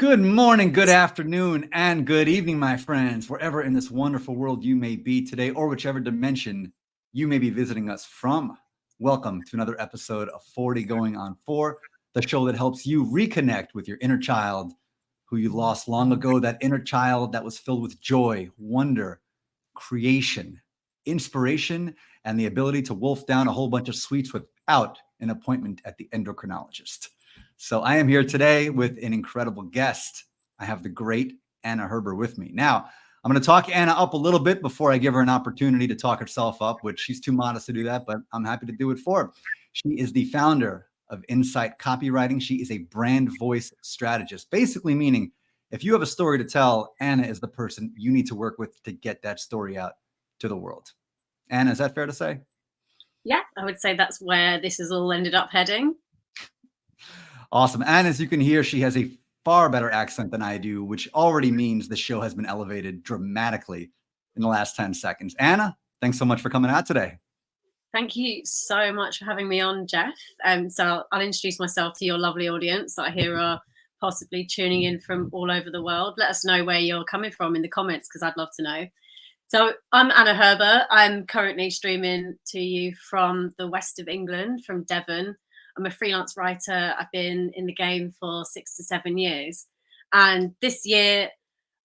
Good morning, good afternoon, and good evening, my friends, wherever in this wonderful world you may be today, or whichever dimension you may be visiting us from. Welcome to another episode of 40 Going on 4, the show that helps you reconnect with your inner child who you lost long ago, that inner child that was filled with joy, wonder, creation, inspiration, and the ability to wolf down a whole bunch of sweets without an appointment at the endocrinologist. So I am here today with an incredible guest. I have the great Anna Herber with me. Now, I'm going to talk Anna up a little bit before I give her an opportunity to talk herself up, which she's too modest to do that, but I'm happy to do it for her. She is the founder of Insight Copywriting. She is a brand voice strategist, basically meaning if you have a story to tell, Anna is the person you need to work with to get that story out to the world. Anna, is that fair to say? Yeah, I would say that's where this has all ended up heading. Awesome. And as you can hear, she has a far better accent than I do, which already means the show has been elevated dramatically in the last 10 seconds. Anna, thanks so much for coming out today. Thank you so much for having me on, Jeff. So I'll introduce myself to your lovely audience that I hear are possibly tuning in from all over the world. Let us know where you're coming from in the comments, because I'd love to know. So I'm Anna Herber. I'm currently streaming to you from the west of England, from Devon. I'm a freelance writer. I've been in the game for 6 to 7 years. And this year,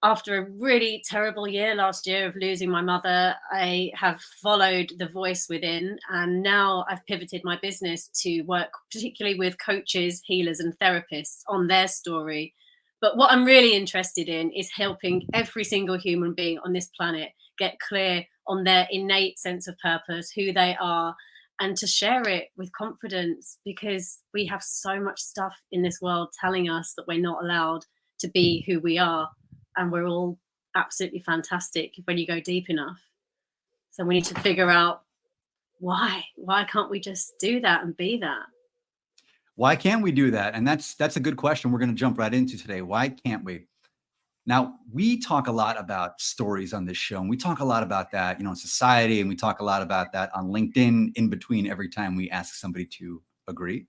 after a really terrible year last year of losing my mother, I have followed the voice within. And now I've pivoted my business to work particularly with coaches, healers, and therapists on their story. But what I'm really interested in is helping every single human being on this planet get clear on their innate sense of purpose, who they are, and to share it with confidence, because we have so much stuff in this world telling us that we're not allowed to be who we are. And we're all absolutely fantastic when you go deep enough. So we need to figure out why can't we just do that and be that? Why can't we do that? And that's a good question we're going to jump right into today. Why can't we? Now, we talk a lot about stories on this show, and we talk a lot about that, in society, and we talk a lot about that on LinkedIn in between every time we ask somebody to agree.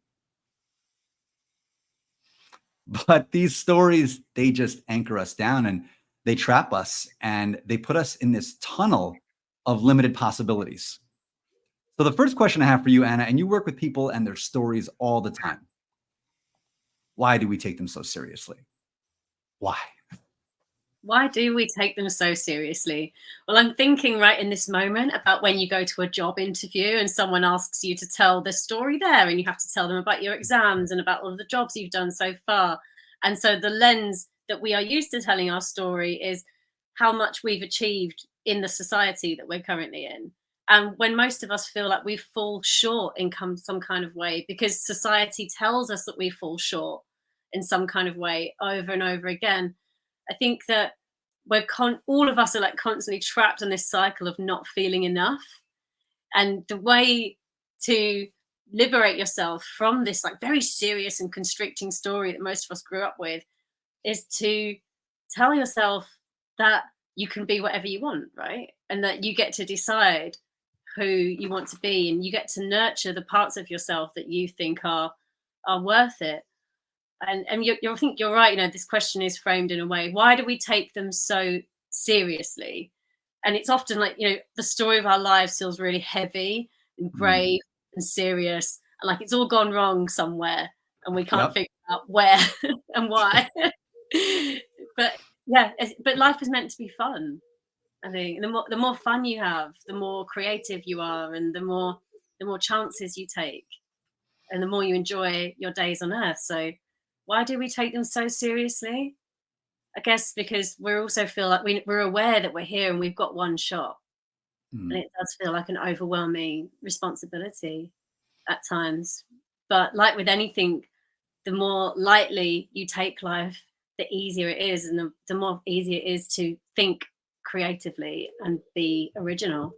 But these stories, they just anchor us down and they trap us and they put us in this tunnel of limited possibilities. So the first question I have for you, Anna, and you work with people and their stories all the time. Why do we take them so seriously? Why? Why do we take them so seriously? Well, I'm thinking right in this moment about when you go to a job interview and someone asks you to tell the story there, and you have to tell them about your exams and about all of the jobs you've done so far. And so the lens that we are used to telling our story is how much we've achieved in the society that we're currently in. And when most of us feel like we fall short in some kind of way, because society tells us that we fall short in some kind of way over and over again, I think that all of us are like constantly trapped in this cycle of not feeling enough. And the way to liberate yourself from this like very serious and constricting story that most of us grew up with is to tell yourself that you can be whatever you want, right? And that you get to decide who you want to be, and you get to nurture the parts of yourself that you think are worth it. And I think you're right. This question is framed in a way. Why do we take them so seriously? And it's often like, the story of our lives feels really heavy and grave and serious, and like it's all gone wrong somewhere, and we can't figure out where and why. But yeah, but life is meant to be fun. I think the more fun you have, the more creative you are, and the more chances you take, and the more you enjoy your days on Earth. So why do we take them so seriously? I guess because we also feel like we're aware that we're here and we've got one shot. And it does feel like an overwhelming responsibility at times. But like with anything, the more lightly you take life, the easier it is, and the more easier it is to think creatively and be original.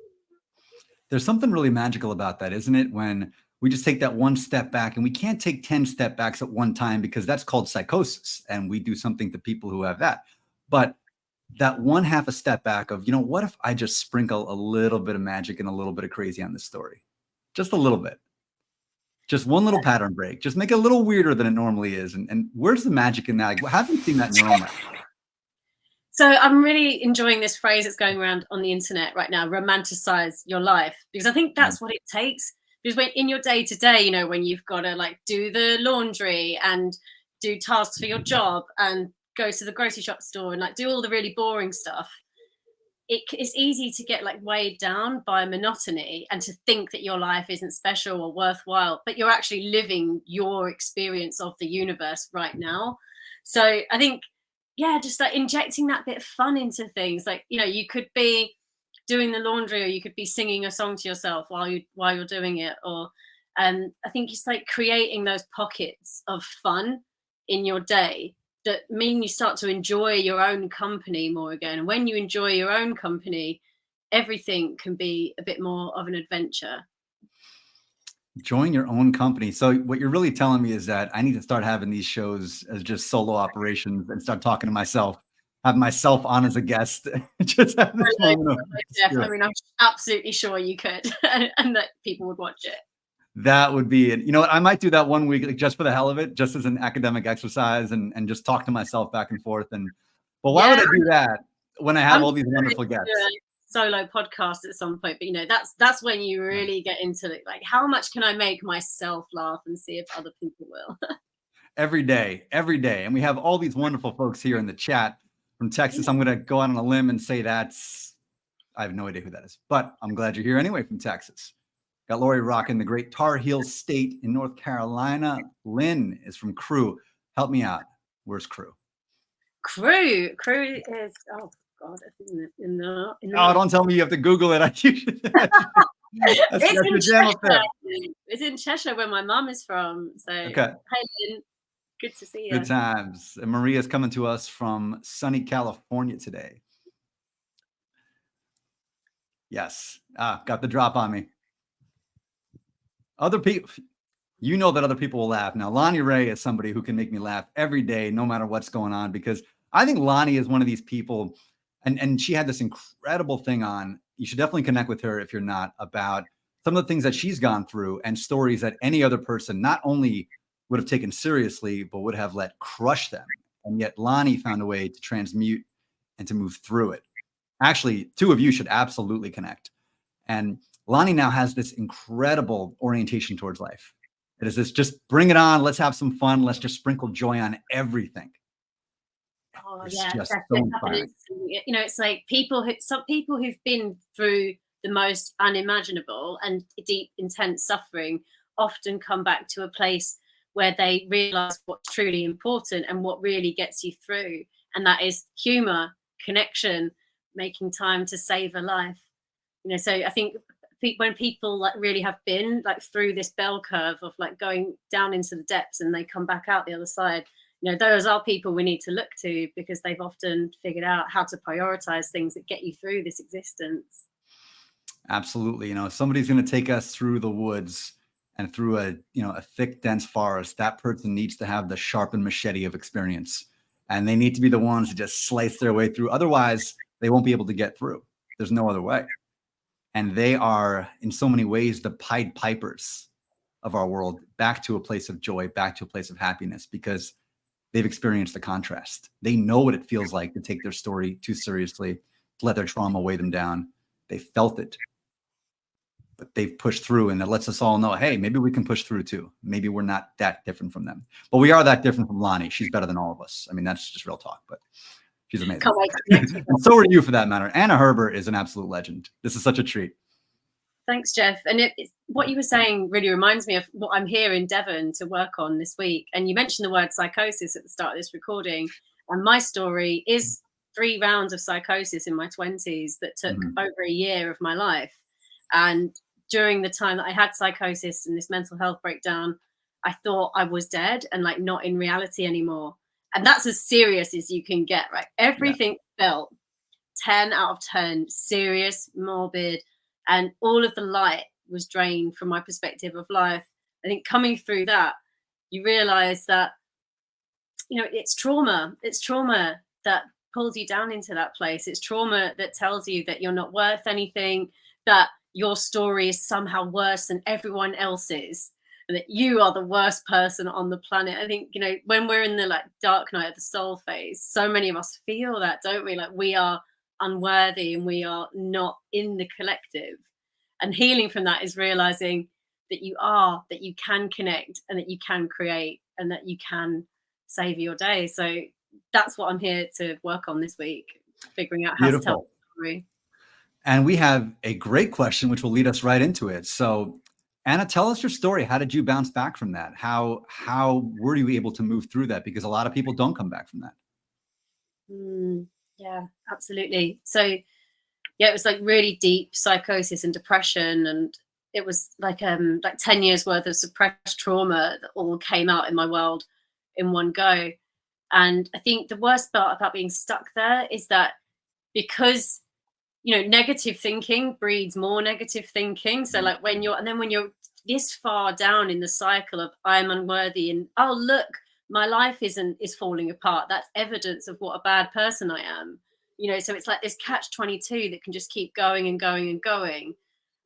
There's something really magical about that, isn't it? When we just take that one step back, and we can't take 10 step backs at one time, because that's called psychosis. And we do something to people who have that. But that one half a step back of, what if I just sprinkle a little bit of magic and a little bit of crazy on this story? Just a little bit. Just one little pattern break. Just make it a little weirder than it normally is. And where's the magic in that? Like, haven't seen that in your own life? So I'm really enjoying this phrase that's going around on the internet right now, romanticize your life, because I think Mm. that's what it takes. Because when in your day to day, when you've got to like do the laundry and do tasks for your job and go to the grocery shop store and like do all the really boring stuff, it's easy to get like weighed down by monotony and to think that your life isn't special or worthwhile, but you're actually living your experience of the universe right now. So I think, yeah, just like injecting that bit of fun into things. Like, you could be doing the laundry or you could be singing a song to yourself while you're doing it. Or I think it's like creating those pockets of fun in your day that mean you start to enjoy your own company more again. And when you enjoy your own company, everything can be a bit more of an adventure. Join your own company. So what you're really telling me is that I need to start having these shows as just solo operations and start talking to myself, have myself on as a guest, just have this Hello, moment of Jeff. I spirit. mean, I'm absolutely sure you could, and that people would watch it. That would be it. You know what? I might do that one week, like just for the hell of it, just as an academic exercise and just talk to myself back and forth. But why would Yeah, I do that when I have I'm all these going wonderful to do guests? a solo podcast at some point, but that's when you really get into it. Like, how much can I make myself laugh and see if other people will? Every day, every day. And we have all these wonderful folks here in the chat from Texas. I'm going to go out on a limb and say I have no idea who that is, but I'm glad you're here anyway from Texas. Got Lori rocking the great Tar Heel State in North Carolina. Lynn is from Crew. Help me out. Where's Crew? Crew is, oh God, it's in the Oh, don't tell me you have to Google it. That's it's your in jam up there. Cheshire. It's in Cheshire, where my mum is from. So, Okay. hey, Lynn, good to see you. Good times. And Maria's coming to us from sunny California today. Yes. Got the drop on me. Other people, you know that other people will laugh. Now, Lonnie Ray is somebody who can make me laugh every day, no matter what's going on, because I think Lonnie is one of these people, and she had this incredible thing on. You should definitely connect with her if you're not, about some of the things that she's gone through and stories that any other person not only would have taken seriously, but would have let crush them. And yet Lonnie found a way to transmute and to move through it. Actually, two of you should absolutely connect. And Lonnie now has this incredible orientation towards life. It is this, just bring it on. Let's have some fun. Let's just sprinkle joy on everything. Oh It's yeah, just so definitely inspiring. happening. It's like some people who've been through the most unimaginable and deep, intense suffering often come back to a place where they realize what's truly important and what really gets you through, and that is humor, connection, making time to save a life. So I think when people like really have been like through this bell curve of like going down into the depths and they come back out the other side, those are people we need to look to, because they've often figured out how to prioritize things that get you through this existence. Absolutely. If somebody's going to take us through the woods and through a thick, dense forest, that person needs to have the sharpened machete of experience. And they need to be the ones to just slice their way through. Otherwise, they won't be able to get through. There's no other way. And they are, in so many ways, the Pied Pipers of our world, back to a place of joy, back to a place of happiness, because they've experienced the contrast. They know what it feels like to take their story too seriously, to let their trauma weigh them down. They felt it, but they've pushed through, and it lets us all know, hey, maybe we can push through too. Maybe we're not that different from them, but we are that different from Lonnie. She's better than all of us. I mean, that's just real talk, but she's amazing. Can't wait to connect with her. And so are you, for that matter. Anna Herbert is an absolute legend. This is such a treat. Thanks, Jeff. And what you were saying really reminds me of what I'm here in Devon to work on this week. And you mentioned the word psychosis at the start of this recording. And my story is 3 rounds of psychosis in my 20s that took over a year of my life. And during the time that I had psychosis and this mental health breakdown, I thought I was dead and like not in reality anymore. And that's as serious as you can get, right? Everything felt 10 out of 10, serious, morbid, and all of the light was drained from my perspective of life. I think coming through that, you realize that, it's trauma. It's trauma that pulls you down into that place. It's trauma that tells you that you're not worth anything, that your story is somehow worse than everyone else's. and that you are the worst person on the planet. I think, when we're in the like dark night of the soul phase, so many of us feel that, don't we? Like we are unworthy and we are not in the collective. And healing from that is realizing that you can connect and that you can create and that you can save your day. So that's what I'm here to work on this week, figuring out how to tell Beautiful. the story. And we have a great question, which will lead us right into it. So, Anna, tell us your story. How did you bounce back from that? How were you able to move through that? Because a lot of people don't come back from that. Yeah, absolutely. So yeah, it was like really deep psychosis and depression, and it was like 10 years worth of suppressed trauma that all came out in my world in one go. And I think the worst part about being stuck there is that because negative thinking breeds more negative thinking. So like when you're this far down in the cycle of I'm unworthy and oh look, my life is falling apart, that's evidence of what a bad person I am. So it's like this catch 22 that can just keep going and going and going.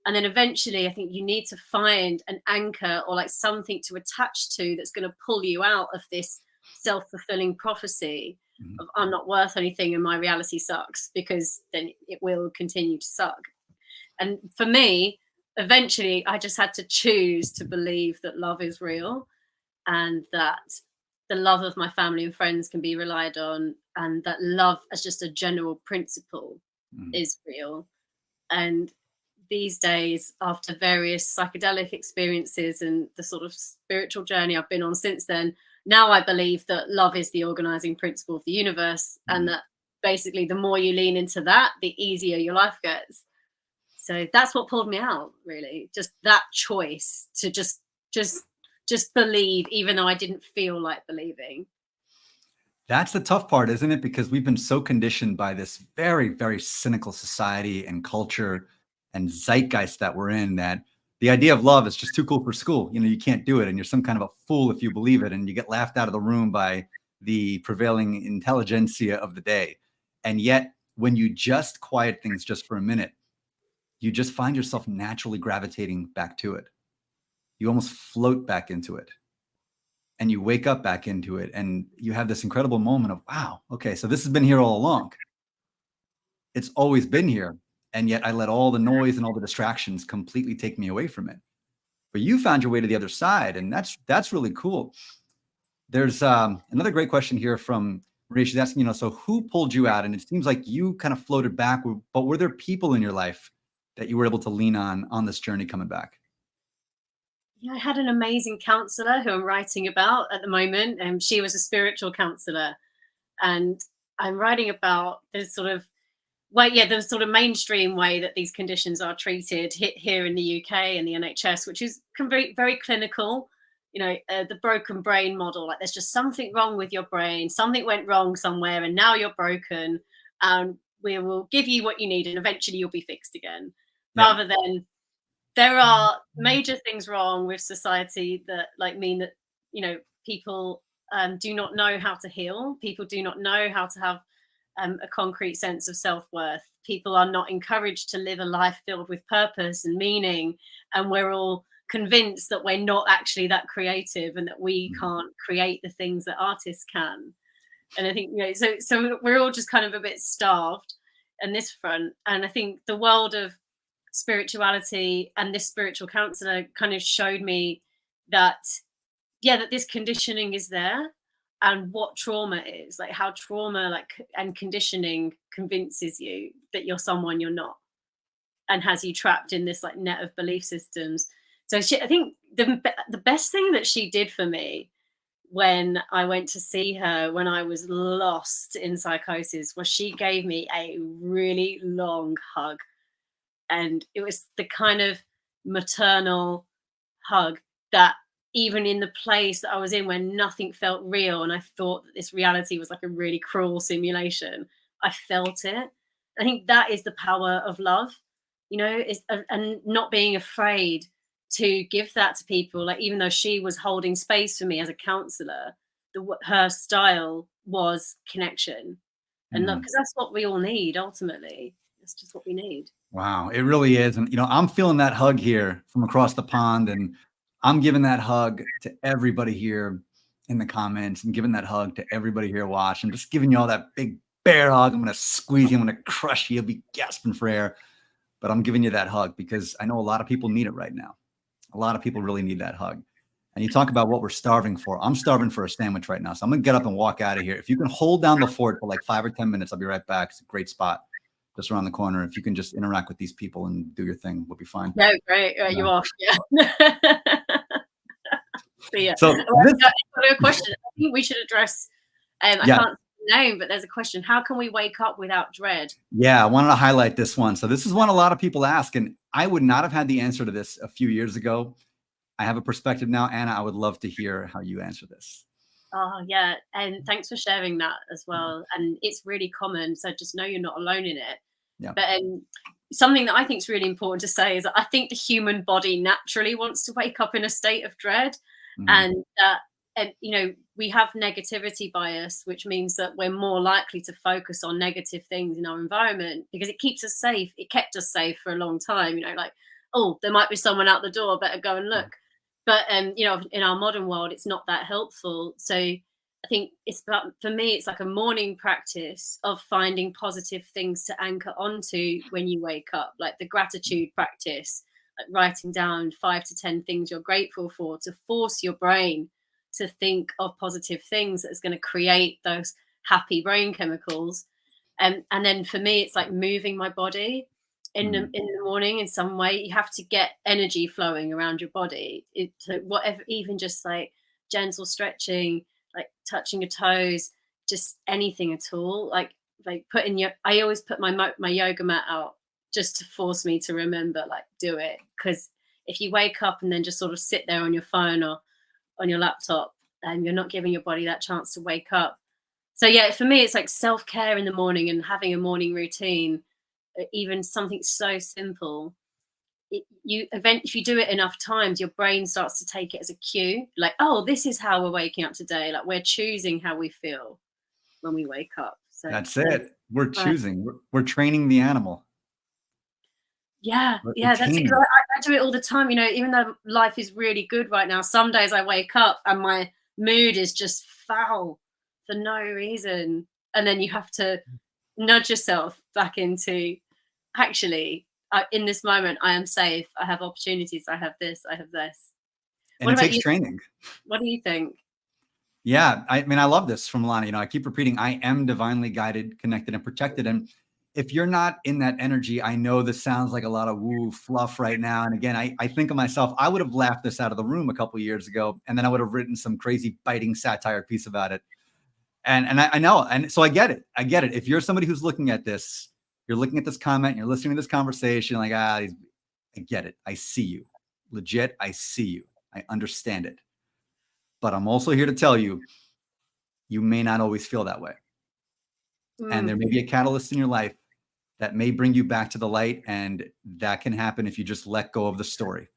And then eventually I think you need to find an anchor or like something to attach to that's going to pull you out of this self-fulfilling prophecy Mhm. of I'm not worth anything and my reality sucks, because then it will continue to suck. And for me, eventually I just had to choose to believe that love is real, and that the love of my family and friends can be relied on, and that love as just a general principle Mhm. is real. And these days, after various psychedelic experiences and the sort of spiritual journey I've been on since then, now I believe that love is the organizing principle of the universe, and Mhm. that basically the more you lean into that, the easier your life gets. So that's what pulled me out, really. Just that choice to just just believe, even though I didn't feel like believing. That's the tough part, isn't it? Because we've been so conditioned by this very, very cynical society and culture and zeitgeist that we're in, that the idea of love is just too cool for school. You can't do it, and you're some kind of a fool if you believe it, and you get laughed out of the room by the prevailing intelligentsia of the day. And yet, when you just quiet things just for a minute, you just find yourself naturally gravitating back to it. You almost float back into it, and you wake up back into it, and you have this incredible moment of, wow, okay, so this has been here all along. It's always been here. And yet I let all the noise and all the distractions completely take me away from it. But you found your way to the other side, and that's really cool. There's another great question here from Maria. She's asking, so who pulled you out? And it seems like you kind of floated back, but were there people in your life that you were able to lean on this journey coming back? Yeah, I had an amazing counselor who I'm writing about at the moment, and she was a spiritual counselor. And I'm writing about this sort of the sort of mainstream way that these conditions are treated here in the UK and the NHS, which is very, very clinical. The broken brain model. Like, there's just something wrong with your brain. Something went wrong somewhere, and now you're broken. And we will give you what you need, and eventually you'll be fixed again. Yeah. Rather than there are major things wrong with society that like mean that people do not know how to heal. People do not know how to have a concrete sense of self-worth. People are not encouraged to live a life filled with purpose and meaning, and we're all convinced that we're not actually that creative and that we Mhm. can't create the things that artists can. And I think so we're all just kind of a bit starved in this front. And I think the world of spirituality and this spiritual counselor kind of showed me that that this conditioning is there, and what trauma is, like how trauma and conditioning convinces you that you're someone you're not, and has you trapped in this like net of belief systems. So I think the best thing that she did for me when I went to see her when I was lost in psychosis was she gave me a really long hug, and it was the kind of maternal hug that even in the place that I was in where nothing felt real and I thought that this reality was like a really cruel simulation, I felt it. I think that is the power of love, is and not being afraid to give that to people. Like, even though she was holding space for me as a counselor, her style was connection and love, Mhm. because that's what we all need ultimately. It's just what we need. Wow, it really is. And I'm feeling that hug here from across the pond. And I'm giving that hug to everybody here in the comments and giving that hug to everybody here watching. I'm just giving you all that big bear hug. I'm going to squeeze you. I'm going to crush you. You'll be gasping for air. But I'm giving you that hug because I know a lot of people need it right now. A lot of people really need that hug. And you talk about what we're starving for. I'm starving for a sandwich right now. So I'm going to get up and walk out of here. If you can hold down the fort for like 5 or 10 minutes, I'll be right back. It's a great spot just around the corner. If you can just interact with these people and do your thing, we'll be fine. No, great. You off. Yeah. So, yeah. So I've got a question. I think we should address, I can't see the name, but there's a question. How can we wake up without dread? Yeah, I wanted to highlight this one. So this is one a lot of people ask, and I would not have had the answer to this a few years ago. I have a perspective now. Anna, I would love to hear how you answer this. Oh, yeah. And thanks for sharing that as well. And it's really common. So just know you're not alone in it. Yeah. But something that I think is really important to say is that I think the human body naturally wants to wake up in a state of dread. And you know, we have negativity bias, which means that we're more likely to focus on negative things in our environment because it keeps us safe. It kept us safe for a long time, you know, like, oh, there might be someone out the door, better go and look. But you know, in our modern world, it's not that helpful. So I think it's about, for me, it's like a morning practice of finding positive things to anchor onto when you wake up, like the gratitude practice, like writing down 5 to 10 things you're grateful for, to force your brain to think of positive things that's going to create those happy brain chemicals. And then for me, it's like moving my body in the morning in some way. You have to get energy flowing around your body. Whatever, even just like gentle stretching, like touching your toes, just anything at all. Like putting I always put my yoga mat out just to force me to remember, like, do it. Because if you wake up and then just sort of sit there on your phone or on your laptop, and you're not giving your body that chance to wake up. So yeah, for me, it's like self-care in the morning and having a morning routine, even something so simple. If you do it enough times, your brain starts to take it as a cue, like, oh, this is how we're waking up today. Like, we're choosing how we feel when we wake up. So that's it. We're choosing. We're training the animal. Yeah, that's it. I do it all the time. You know, even though life is really good right now, some days I wake up and my mood is just foul for no reason, and then you have to nudge yourself back into, actually, in this moment, I am safe. I have opportunities. I have this. I have this. And it takes training. What do you think? Yeah, I mean, I love this from Lana. You know, I keep repeating, I am divinely guided, connected, and protected. And if you're not in that energy, I know this sounds like a lot of woo fluff right now. And again, I think of myself, I would have laughed this out of the room a couple of years ago, and then I would have written some crazy biting satire piece about it. And I know, and so I get it. I get it. If you're somebody who's looking at this, you're looking at this comment, you're listening to this conversation, like, I get it. I see you. Legit, I see you. I understand it. But I'm also here to tell you, you may not always feel that way. And there may be a catalyst in your life that may bring you back to the light. And that can happen if you just let go of the story.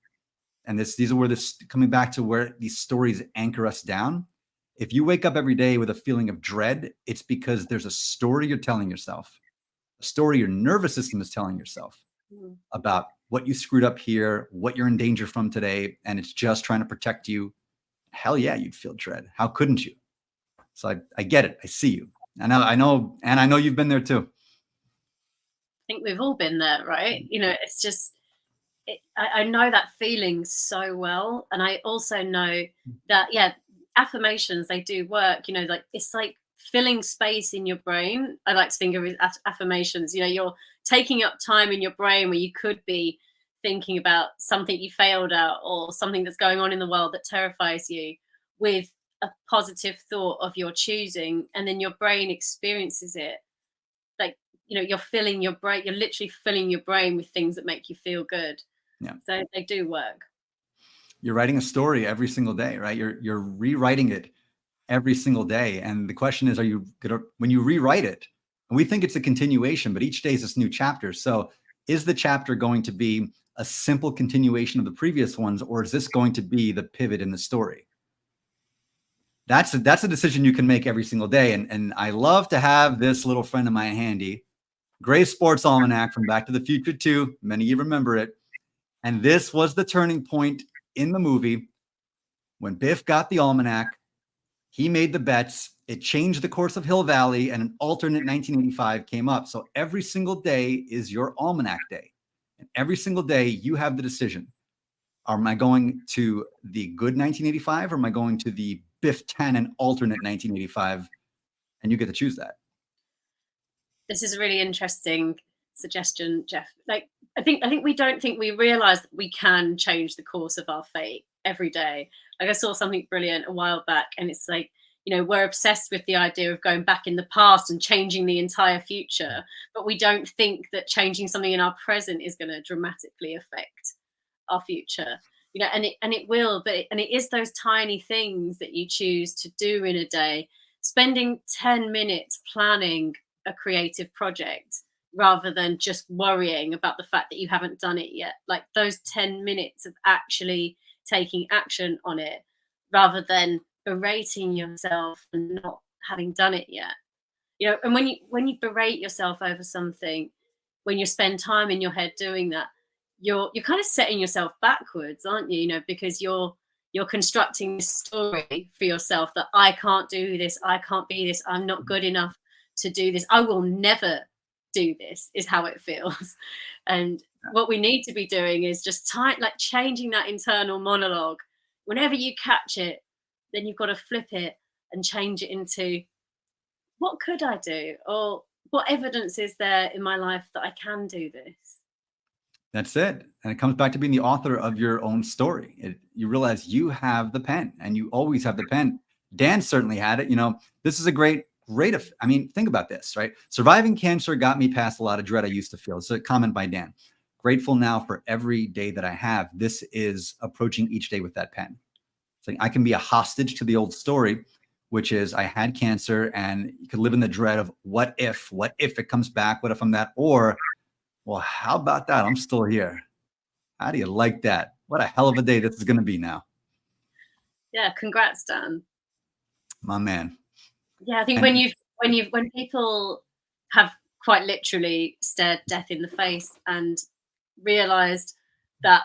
And these are where coming back to where these stories anchor us down. If you wake up every day with a feeling of dread, it's because there's a story you're telling yourself, a story your nervous system is telling yourself about what you screwed up here, what you're in danger from today. And it's just trying to protect you. Hell yeah, you'd feel dread. How couldn't you? So I get it. I see you. And I know, and I know you've been there too. I think we've all been there, right? You know, it's just, I know that feeling so well. And I also know that, yeah, affirmations, they do work. You know, like, it's like filling space in your brain. I like to think of it as affirmations. You know, you're taking up time in your brain where you could be thinking about something you failed at or something that's going on in the world that terrifies you, with a positive thought of your choosing, and then your brain experiences it. Like, you know, you're filling your brain, you're literally filling your brain with things that make you feel good. Yeah. So they do work. You're writing a story every single day, right? You're rewriting it every single day. And the question is, are you gonna, when you rewrite it, and we think it's a continuation, but each day is this new chapter. So is the chapter going to be a simple continuation of the previous ones, or is this going to be the pivot in the story? That's a decision you can make every single day. And I love to have this little friend of mine handy, Gray Sports Almanac from Back to the Future 2. Many of you remember it. And this was the turning point in the movie When Biff got the almanac, he made the bets. It changed the course of Hill Valley, and an alternate 1985 came up. So every single day is your almanac day. And every single day you have the decision. Am I going to the good 1985 or am I going to the Biff Tannen alternate 1985? And you get to choose that. This is a really interesting suggestion, Jeff. Like, I think we don't think we realize that we can change the course of our fate every day. Like, I saw something brilliant a while back, and it's like, we're obsessed with the idea of going back in the past and changing the entire future, but we don't think that changing something in our present is going to dramatically affect our future. And it will, but it is those tiny things that you choose to do in a day. Spending 10 minutes planning a creative project rather than just worrying about the fact that you haven't done it yet. Like, those 10 minutes of actually taking action on it rather than berating yourself for not having done it yet. And when you berate yourself over something, when you spend time in your head doing that, you're kind of setting yourself backwards, aren't you? Because you're constructing this story for yourself that I can't do this, I can't be this, I'm not good enough to do this, I will never do this, is how it feels. And what we need to be doing is just changing that internal monologue. Whenever you catch it, then you've got to flip it and change it into, what could I do? Or what evidence is there in my life that I can do this? That's it. And it comes back to being the author of your own story. You realize you have the pen, and you always have the pen. Dan certainly had it. This is a great, I mean, think about this, right? Surviving cancer got me past a lot of dread I used to feel. It's a comment by Dan. Grateful now for every day that I have. This is approaching each day with that pen. It's like I can be a hostage to the old story, which is I had cancer, and you could live in the dread of what if it comes back? What if I'm that? Or, well, how about that? I'm still here. How do you like that? What a hell of a day this is going to be now. Yeah, congrats, Dan. My man. Yeah, I think when people have quite literally stared death in the face and realized that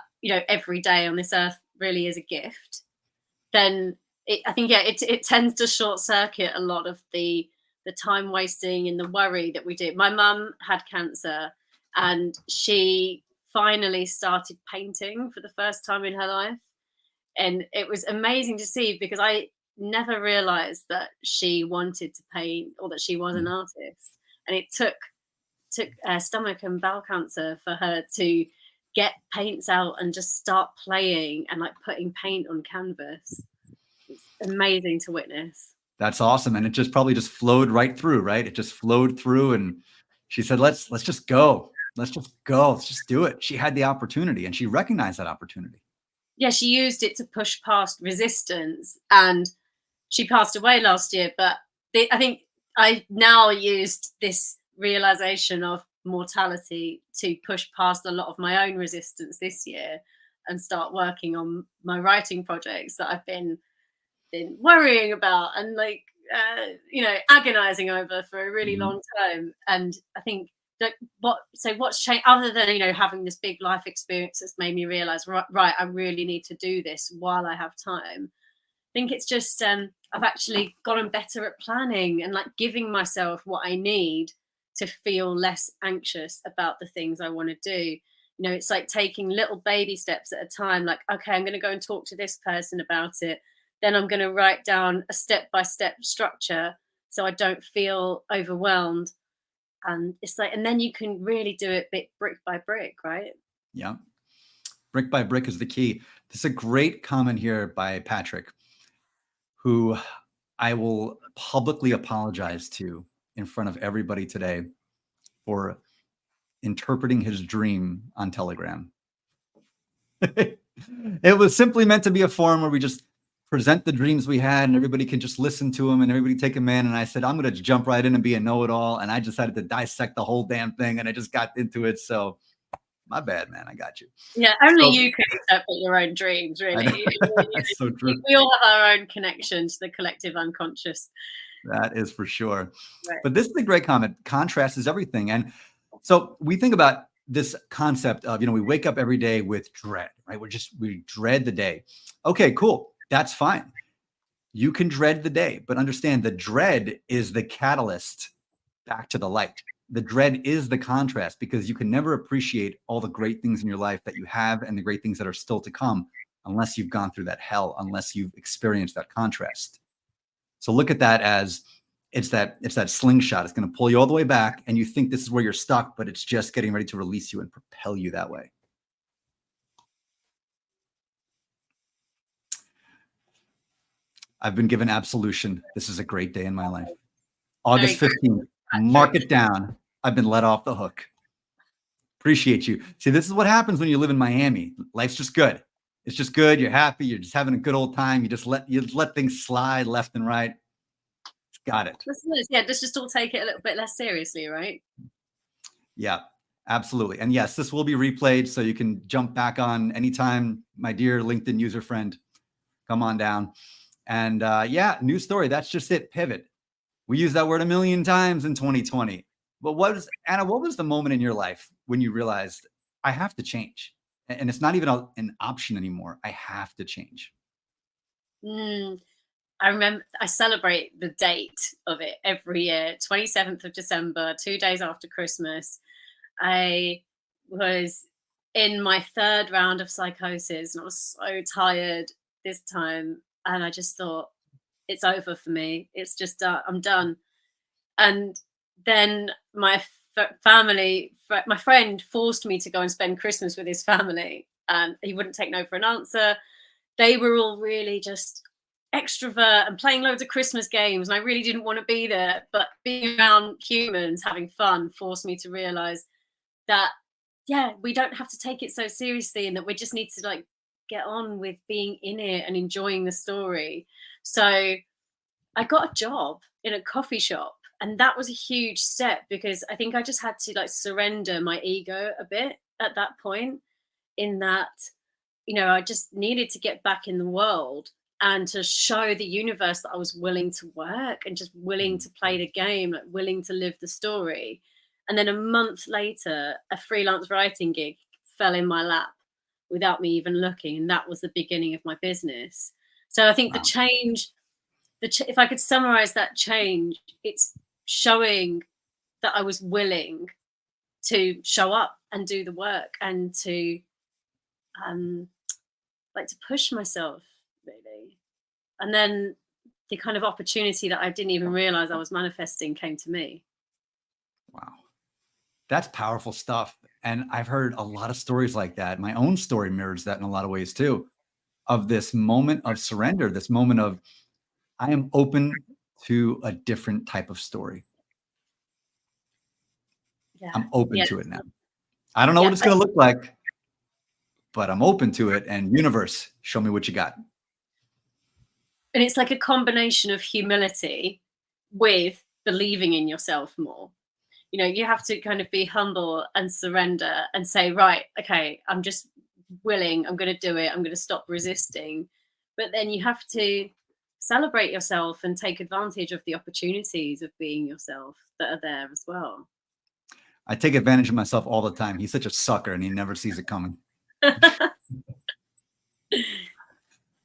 every day on this earth really is a gift, then it tends to short circuit a lot of the time wasting and the worry that we do. My mum had cancer, and she finally started painting for the first time in her life, and it was amazing to see, because I never realized that she wanted to paint or that she was an artist. And it took stomach and bowel cancer for her to get paints out and just start playing and putting paint on canvas. It's amazing to witness. That's awesome. And it just probably just flowed right through, right? It just flowed through. And she said, let's just go. Let's just go. Let's just do it. She had the opportunity, and she recognized that opportunity. Yeah, she used it to push past resistance, and she passed away last year. But I think I now used this realization of mortality to push past a lot of my own resistance this year and start working on my writing projects that I've been worrying about and agonizing over for a really long time. And I think that what's changed, other than having this big life experience that's made me realize, right, I really need to do this while I have time. I think it's just I've actually gotten better at planning and giving myself what I need to feel less anxious about the things I want to do. It's like taking little baby steps at a time. Okay, I'm going to go and talk to this person about it. Then I'm going to write down a step-by-step structure so I don't feel overwhelmed. And it's and then you can really do it brick by brick, right? Yeah. Brick by brick is the key. This is a great comment here by Patrick, who I will publicly apologize to in front of everybody today for interpreting his dream on Telegram. It was simply meant to be a forum where we just present the dreams we had, and everybody can just listen to them and everybody take them in. And I said, I'm going to jump right in and be a know-it-all. And I decided to dissect the whole damn thing, and I just got into it. So my bad, man. I got you. Yeah, only you can interpret your own dreams, really. That's so true. We all have our own connection to the collective unconscious. That is for sure. Right. But this is a great comment. Contrast is everything. And so we think about this concept of, we wake up every day with dread, right? We dread the day. Okay, cool. That's fine. You can dread the day, but understand the dread is the catalyst back to the light. The dread is the contrast, because you can never appreciate all the great things in your life that you have and the great things that are still to come unless you've gone through that hell, unless you've experienced that contrast. So look at that as it's that slingshot. It's going to pull you all the way back, and you think this is where you're stuck, but it's just getting ready to release you and propel you that way. I've been given absolution. This is a great day in my life. August 15th, mark it down. I've been let off the hook. Appreciate you. See, this is what happens when you live in Miami. Life's just good. It's just good. You're happy. You're just having a good old time. You just let things slide left and right. Got it. Yeah, let's just all take it a little bit less seriously, right? Yeah, absolutely. And yes, this will be replayed, so you can jump back on anytime, my dear LinkedIn user friend. Come on down. And yeah, new story. That's just it. Pivot. We use that word a million times in 2020. But Anna, what was the moment in your life when you realized I have to change? And it's not even an option anymore. I have to change. I remember I celebrate the date of it every year, 27th of December, 2 days after Christmas. I was in my third round of psychosis and I was so tired this time. And I just thought, it's over for me. It's just done. I'm done. And then my friend forced me to go and spend Christmas with his family. And he wouldn't take no for an answer. They were all really just extrovert and playing loads of Christmas games, and I really didn't want to be there. But being around humans having fun forced me to realize that, yeah, we don't have to take it so seriously, and that we just need to like get on with being in it and enjoying the story. So I got a job in a coffee shop, and that was a huge step because I think I just had to like surrender my ego a bit at that point, in that, I just needed to get back in the world and to show the universe that I was willing to work and just willing to play the game, like willing to live the story. And then a month later, a freelance writing gig fell in my lap without me even looking. And that was the beginning of my business. So I think the Wow. change, if I could summarize that change, it's showing that I was willing to show up and do the work and to like to push myself really. And then the kind of opportunity that I didn't even realize I was manifesting came to me. Wow. That's powerful stuff. And I've heard a lot of stories like that. My own story mirrors that in a lot of ways too, of this moment of surrender, this moment of I am open to a different type of story. Yeah. I'm open Yeah. to it now. I don't know what Yeah. it's going to look like, but I'm open to it. And universe, show me what you got. And it's like a combination of humility with believing in yourself more. You have to kind of be humble and surrender and say, right, okay, I'm just willing, I'm going to do it, I'm going to stop resisting. But then you have to celebrate yourself and take advantage of the opportunities of being yourself that are there as well. I take advantage of myself all the time. He's such a sucker and he never sees it coming.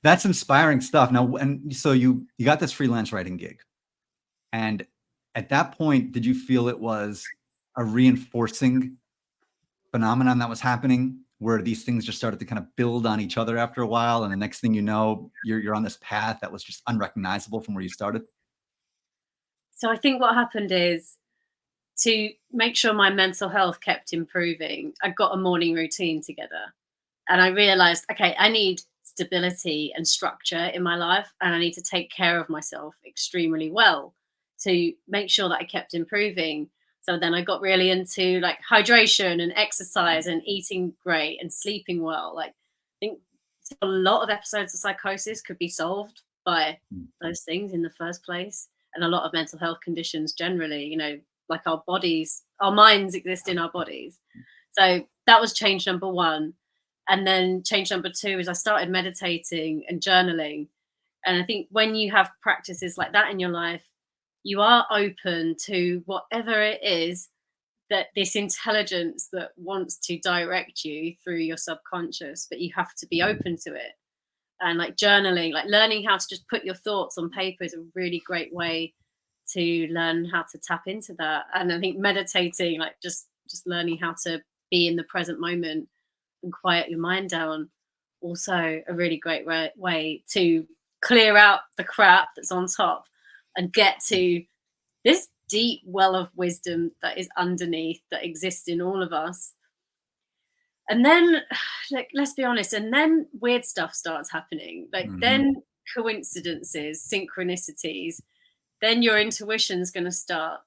That's inspiring stuff. Now, and so you got this freelance writing gig. And at that point, did you feel it was a reinforcing phenomenon that was happening where these things just started to kind of build on each other after a while? And the next thing you know, you're on this path that was just unrecognizable from where you started? So I think what happened is, to make sure my mental health kept improving, I got a morning routine together. And I realized, okay, I need stability and structure in my life, and I need to take care of myself extremely well to make sure that I kept improving. So then I got really into like hydration and exercise and eating great and sleeping well. Like, I think a lot of episodes of psychosis could be solved by those things in the first place. And a lot of mental health conditions generally, like our bodies, our minds exist in our bodies. So that was change number one. And then change number two is I started meditating and journaling. And I think when you have practices like that in your life, you are open to whatever it is, that this intelligence that wants to direct you through your subconscious, but you have to be open to it. and like journaling, like learning how to just put your thoughts on paper is a really great way to learn how to tap into that. And I think meditating, like just learning how to be in the present moment and quiet your mind down, also a really great way to clear out the crap that's on top and get to this deep well of wisdom that is underneath, that exists in all of us. And then, like, let's be honest, and then weird stuff starts happening. Like, Mhm. then coincidences, synchronicities, then your intuition's going to start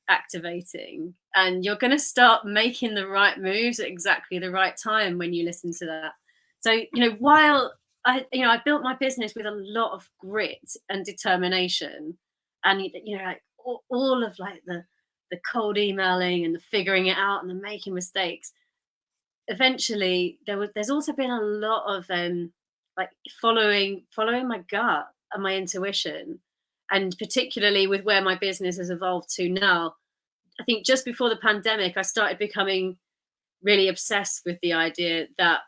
activating, and you're going to start making the right moves at exactly the right time when you listen to that. So, while I built my business with a lot of grit and determination, and like all of like the cold emailing and the figuring it out and the making mistakes, eventually there's also been a lot of like following my gut and my intuition, and particularly with where my business has evolved to now. I think just before the pandemic I started becoming really obsessed with the idea that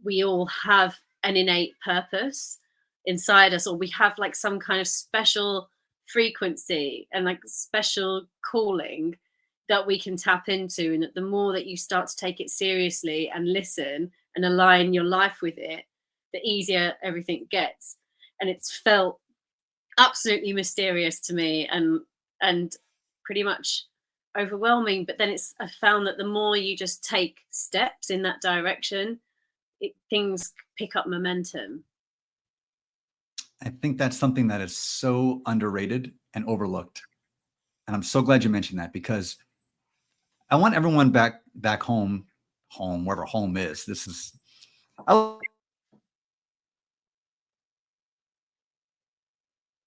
we all have an innate purpose inside us, or we have like some kind of special frequency and like special calling that we can tap into, and that the more that you start to take it seriously and listen and align your life with it, the easier everything gets. And it's felt absolutely mysterious to me, and pretty much overwhelming. But then I found that the more you just take steps in that direction, things pick up momentum. I think that's something that is so underrated and overlooked. And I'm so glad you mentioned that, because I want everyone back home, wherever home is. This is I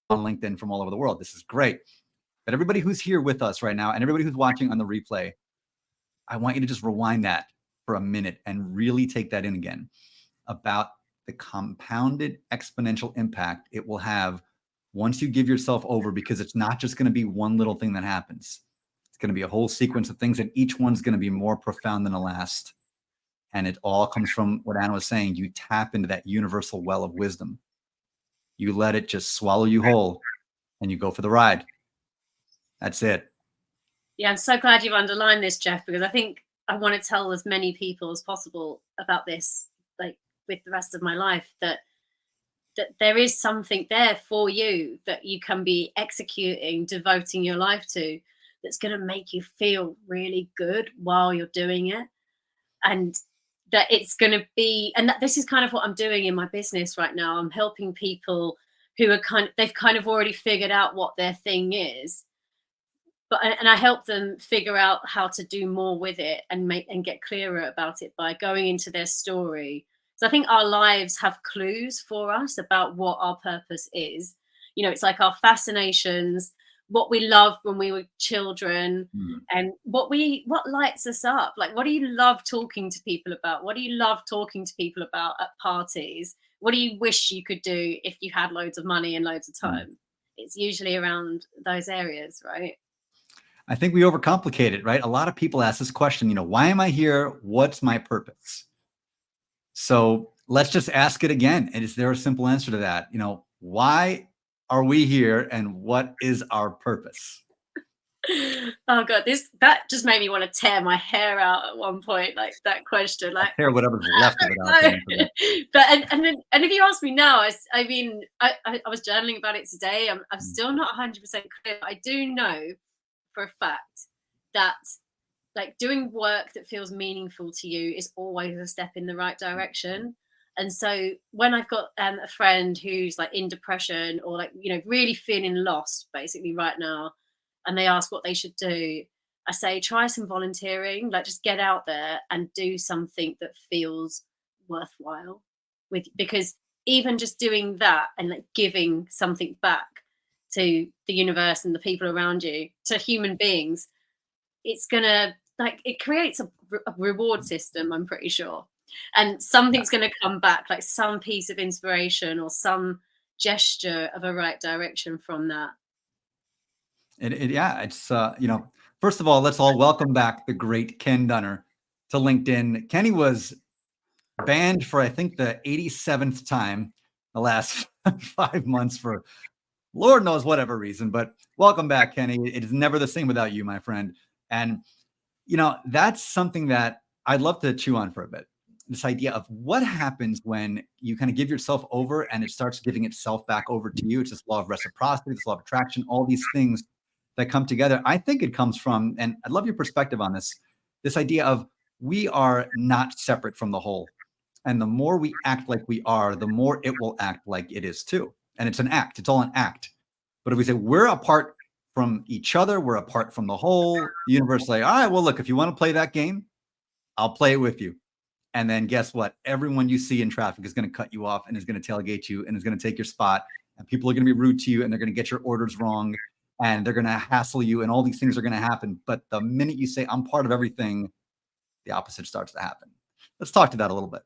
on LinkedIn from all over the world. This is great. But everybody who's here with us right now and everybody who's watching on the replay, I want you to just rewind that for a minute and really take that in again, about the compounded exponential impact it will have once you give yourself over, because it's not just going to be one little thing that happens. It's going to be a whole sequence of things, and each one's going to be more profound than the last. And it all comes from what Anna was saying. You tap into that universal well of wisdom. You let it just swallow you whole, and you go for the ride. That's it. Yeah, I'm so glad you've underlined this, Jeff, because I think I want to tell as many people as possible about this, like with the rest of my life, that there is something there for you that you can be executing, devoting your life to, that's going to make you feel really good while you're doing it. And that it's going to be, and that this is kind of what I'm doing in my business right now. I'm helping people who are they've kind of already figured out what their thing is, but and I help them figure out how to do more with it and get clearer about it by going into their story. So I think our lives have clues for us about what our purpose is. It's like our fascinations, what we loved when we were children, and what lights us up. Like, what do you love talking to people about? What do you love talking to people about at parties? What do you wish you could do if you had loads of money and loads of time? It's usually around those areas, right? I think we overcomplicate it, right? A lot of people ask this question, why am I here? What's my purpose? So let's just ask it again. And is there a simple answer to that? Why are we here, and what is our purpose? Oh god, that just made me want to tear my hair out at one point, like that question. Like, Tear whatever's left of it out there. but and if you ask me now, I mean, I was journaling about it today. I'm still not 100% clear. But I do know for a fact that like doing work that feels meaningful to you is always a step in the right direction. And so when I've got a friend who's like in depression, or like really feeling lost basically right now, and they ask what they should do, I say try some volunteering, like just get out there and do something that feels worthwhile, because even just doing that and like giving something back to the universe and the people around you, to human beings, it's gonna, like, it creates a reward system, I'm pretty sure. And something's gonna come back, like some piece of inspiration or some gesture of a right direction from that. Yeah, it's, first of all, let's all welcome back the great Ken Dunner to LinkedIn. Kenny was banned for, I think, the 87th time the last 5 months for Lord knows whatever reason. But welcome back, Kenny. It is never the same without you, my friend. And that's something that I'd love to chew on for a bit. This idea of what happens when you kind of give yourself over and it starts giving itself back over to you. It's this law of reciprocity, this law of attraction, all these things that come together. I think it comes from, and I'd love your perspective on this idea of we are not separate from the whole. And the more we act like we are, the more it will act like it is too. And it's an act, it's all an act. But if we say we're apart from each other, we're apart from the whole, the universe is like, all right, well, look, if you want to play that game, I'll play it with you. And then guess what? Everyone you see in traffic is going to cut you off and is going to tailgate you and is going to take your spot. And people are going to be rude to you and they're going to get your orders wrong and they're going to hassle you and all these things are going to happen. But the minute you say, I'm part of everything, the opposite starts to happen. Let's talk to that a little bit.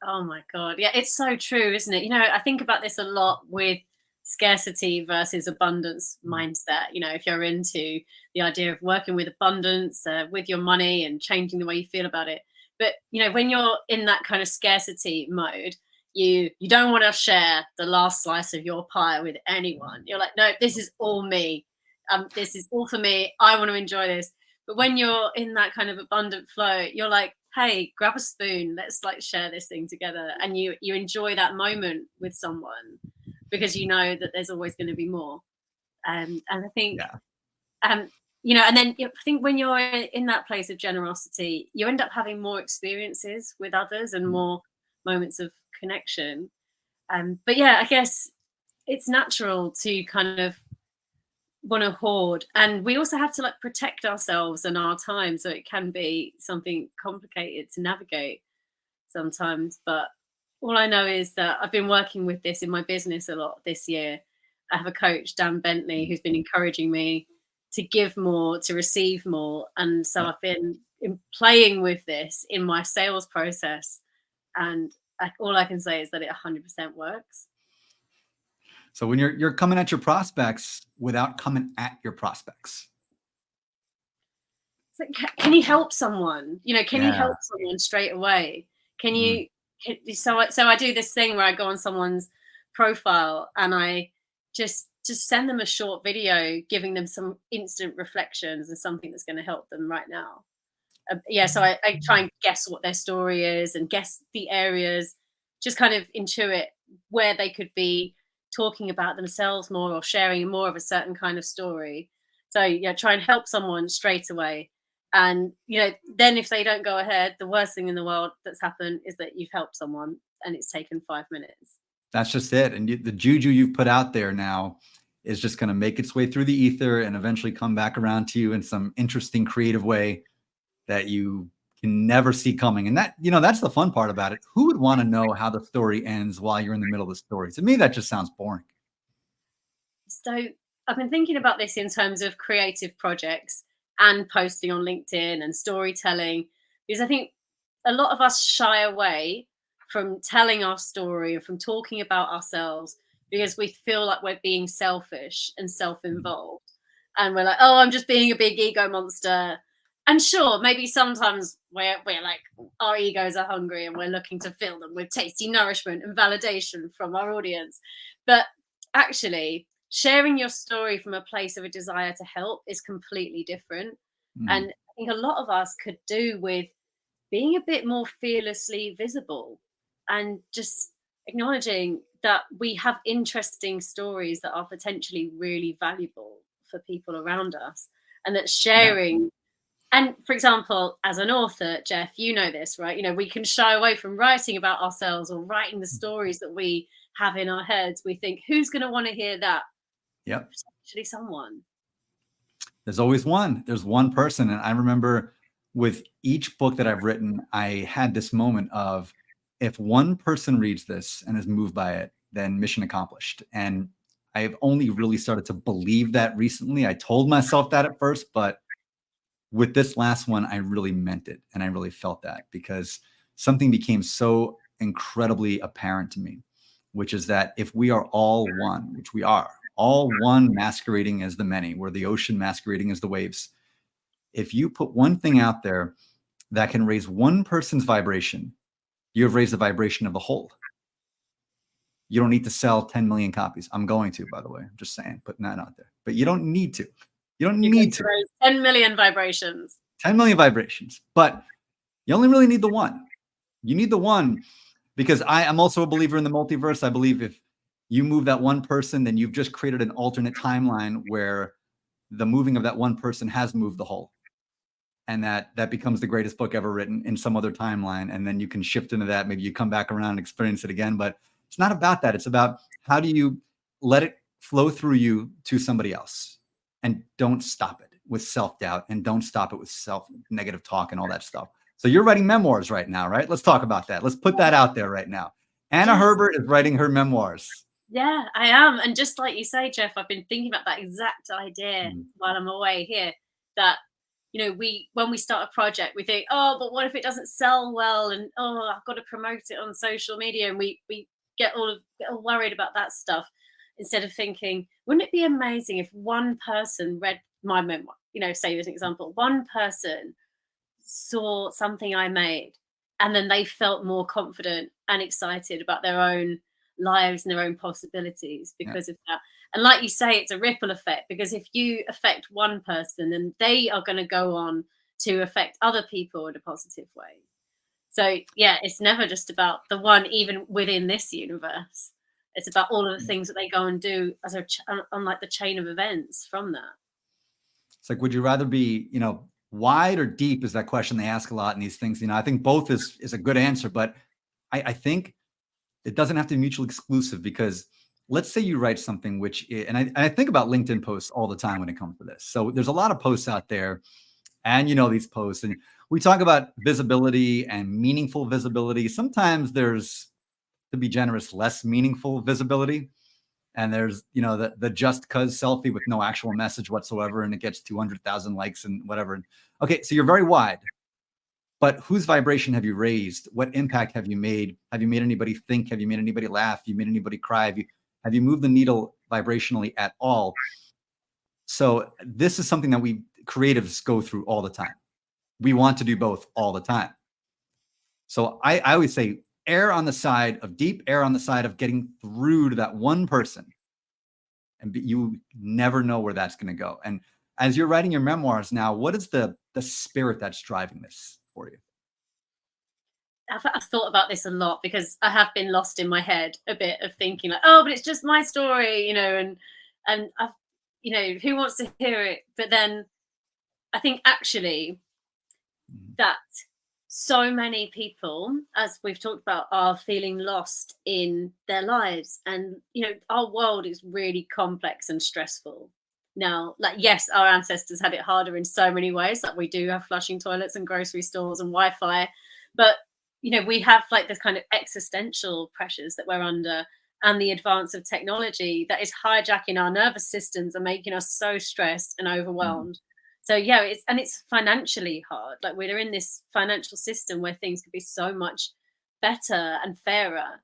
Oh my God. Yeah, it's so true, isn't it? I think about this a lot with scarcity versus abundance mindset. If you're into the idea of working with abundance, with your money and changing the way you feel about it. But, when you're in that kind of scarcity mode, you don't want to share the last slice of your pie with anyone. You're like, no, this is all me. This is all for me. I want to enjoy this. But when you're in that kind of abundant flow, you're like, hey, grab a spoon. Let's like share this thing together. And you enjoy that moment with someone because you know that there's always going to be more. And I think, and then I think when you're in that place of generosity, you end up having more experiences with others and more moments of connection. But yeah, I guess it's natural to kind of want to hoard, and we also have to like protect ourselves and our time, so it can be something complicated to navigate sometimes. But all I know is that I've been working with this in my business a lot this year. I have a coach, Dan Bentley, who's been encouraging me to give more, to receive more, and so I've been playing with this in my sales process, and all I can say is that it 100% works. So when you're coming at your prospects without coming at your prospects. So can you help someone? Can you help someone straight away? Can you? So I do this thing where I go on someone's profile and I just send them a short video, giving them some instant reflections and something that's going to help them right now. So I try and guess what their story is and guess the areas, just kind of intuit where they could be talking about themselves more or sharing more of a certain kind of story. So try and help someone straight away. And then if they don't go ahead, the worst thing in the world that's happened is that you've helped someone and it's taken 5 minutes. That's just it. And the juju you've put out there now is just going to make its way through the ether and eventually come back around to you in some interesting, creative way that you can never see coming. And that, that's the fun part about it. Who would want to know how the story ends while you're in the middle of the story? To me, that just sounds boring. So I've been thinking about this in terms of creative projects and posting on LinkedIn and storytelling, because I think a lot of us shy away from telling our story and from talking about ourselves because we feel like we're being selfish and self-involved. And we're like, oh, I'm just being a big ego monster. And sure, maybe sometimes we're like, our egos are hungry and we're looking to fill them with tasty nourishment and validation from our audience. But actually, sharing your story from a place of a desire to help is completely different. And I think a lot of us could do with being a bit more fearlessly visible and just acknowledging that we have interesting stories that are potentially really valuable for people around us, and that sharing. And for example, as an author, Jeff, you know this, right? We can shy away from writing about ourselves or writing the stories that we have in our heads. We think, who's going to want to hear that? Yep. Potentially someone. There's always one. There's one person. And I remember with each book that I've written, I had this moment of, if one person reads this and is moved by it, then mission accomplished. And I've only really started to believe that recently. I told myself that at first, but with this last one, I really meant it. And I really felt that because something became so incredibly apparent to me, which is that if we are all one, which we are, all one masquerading as the many, we're the ocean masquerading as the waves. If you put one thing out there that can raise one person's vibration, you have raised the vibration of the whole. You don't need to sell 10 million copies. I'm going to, by the way. I'm just saying, putting that out there. But you don't need to. You don't You're going need to to. raise 10 million vibrations. 10 million vibrations. But you only really need the one. You need the one because I'm also a believer in the multiverse. I believe if you move that one person, then you've just created an alternate timeline where the moving of that one person has moved the whole. And that becomes the greatest book ever written in some other timeline. And then you can shift into that. Maybe you come back around and experience it again. But it's not about that. It's about how do you let it flow through you to somebody else and don't stop it with self-doubt and don't stop it with self-negative talk and all that stuff. So you're writing memoirs right now, right? Let's talk about that. Let's put that out there right now. Anna Yes. Herbert is writing her memoirs. Yeah, I am. And just like you say, Jeff, I've been thinking about that exact idea while I'm away here, that, when we start a project, we think, oh, but what if it doesn't sell well? And, oh, I've got to promote it on social media. And we get all worried about that stuff instead of thinking, wouldn't it be amazing if one person read my memoir, say as an example, one person saw something I made and then they felt more confident and excited about their own lives and their own possibilities Yeah. because of that. And like you say, it's a ripple effect, because if you affect one person, then they are going to go on to affect other people in a positive way. So yeah, it's never just about the one, even within this universe. It's about all of the things that they go and do as on like the chain of events from that. It's like, would you rather be, wide or deep is that question they ask a lot in these things. I think both is a good answer, but I think it doesn't have to be mutually exclusive, because let's say you write something and I think about LinkedIn posts all the time when it comes to this. So there's a lot of posts out there, and these posts, and we talk about visibility and meaningful visibility. Sometimes there's, to be generous, less meaningful visibility. And there's, the just cause selfie with no actual message whatsoever, and it gets 200,000 likes and whatever. Okay, so you're very wide, but whose vibration have you raised? What impact have you made? Have you made anybody think? Have you made anybody laugh? Have you made anybody cry? Have you moved the needle vibrationally at all? So this is something that we creatives go through all the time. We want to do both all the time. So I always say, err on the side of deep, err on the side of getting through to that one person. And you never know where that's going to go. And as you're writing your memoirs now, what is the spirit that's driving this for you? I've thought about this a lot, because I have been lost in my head a bit of thinking like, oh, but it's just my story, and I've, who wants to hear it? But then I think actually that so many people, as we've talked about, are feeling lost in their lives. And, our world is really complex and stressful. Now, like, yes, our ancestors had it harder in so many ways. Like, we do have flushing toilets and grocery stores and Wi-Fi. But, we have like this kind of existential pressures that we're under, and the advance of technology that is hijacking our nervous systems and making us so stressed and overwhelmed. So yeah, it's financially hard. Like, we're in this financial system where things could be so much better and fairer,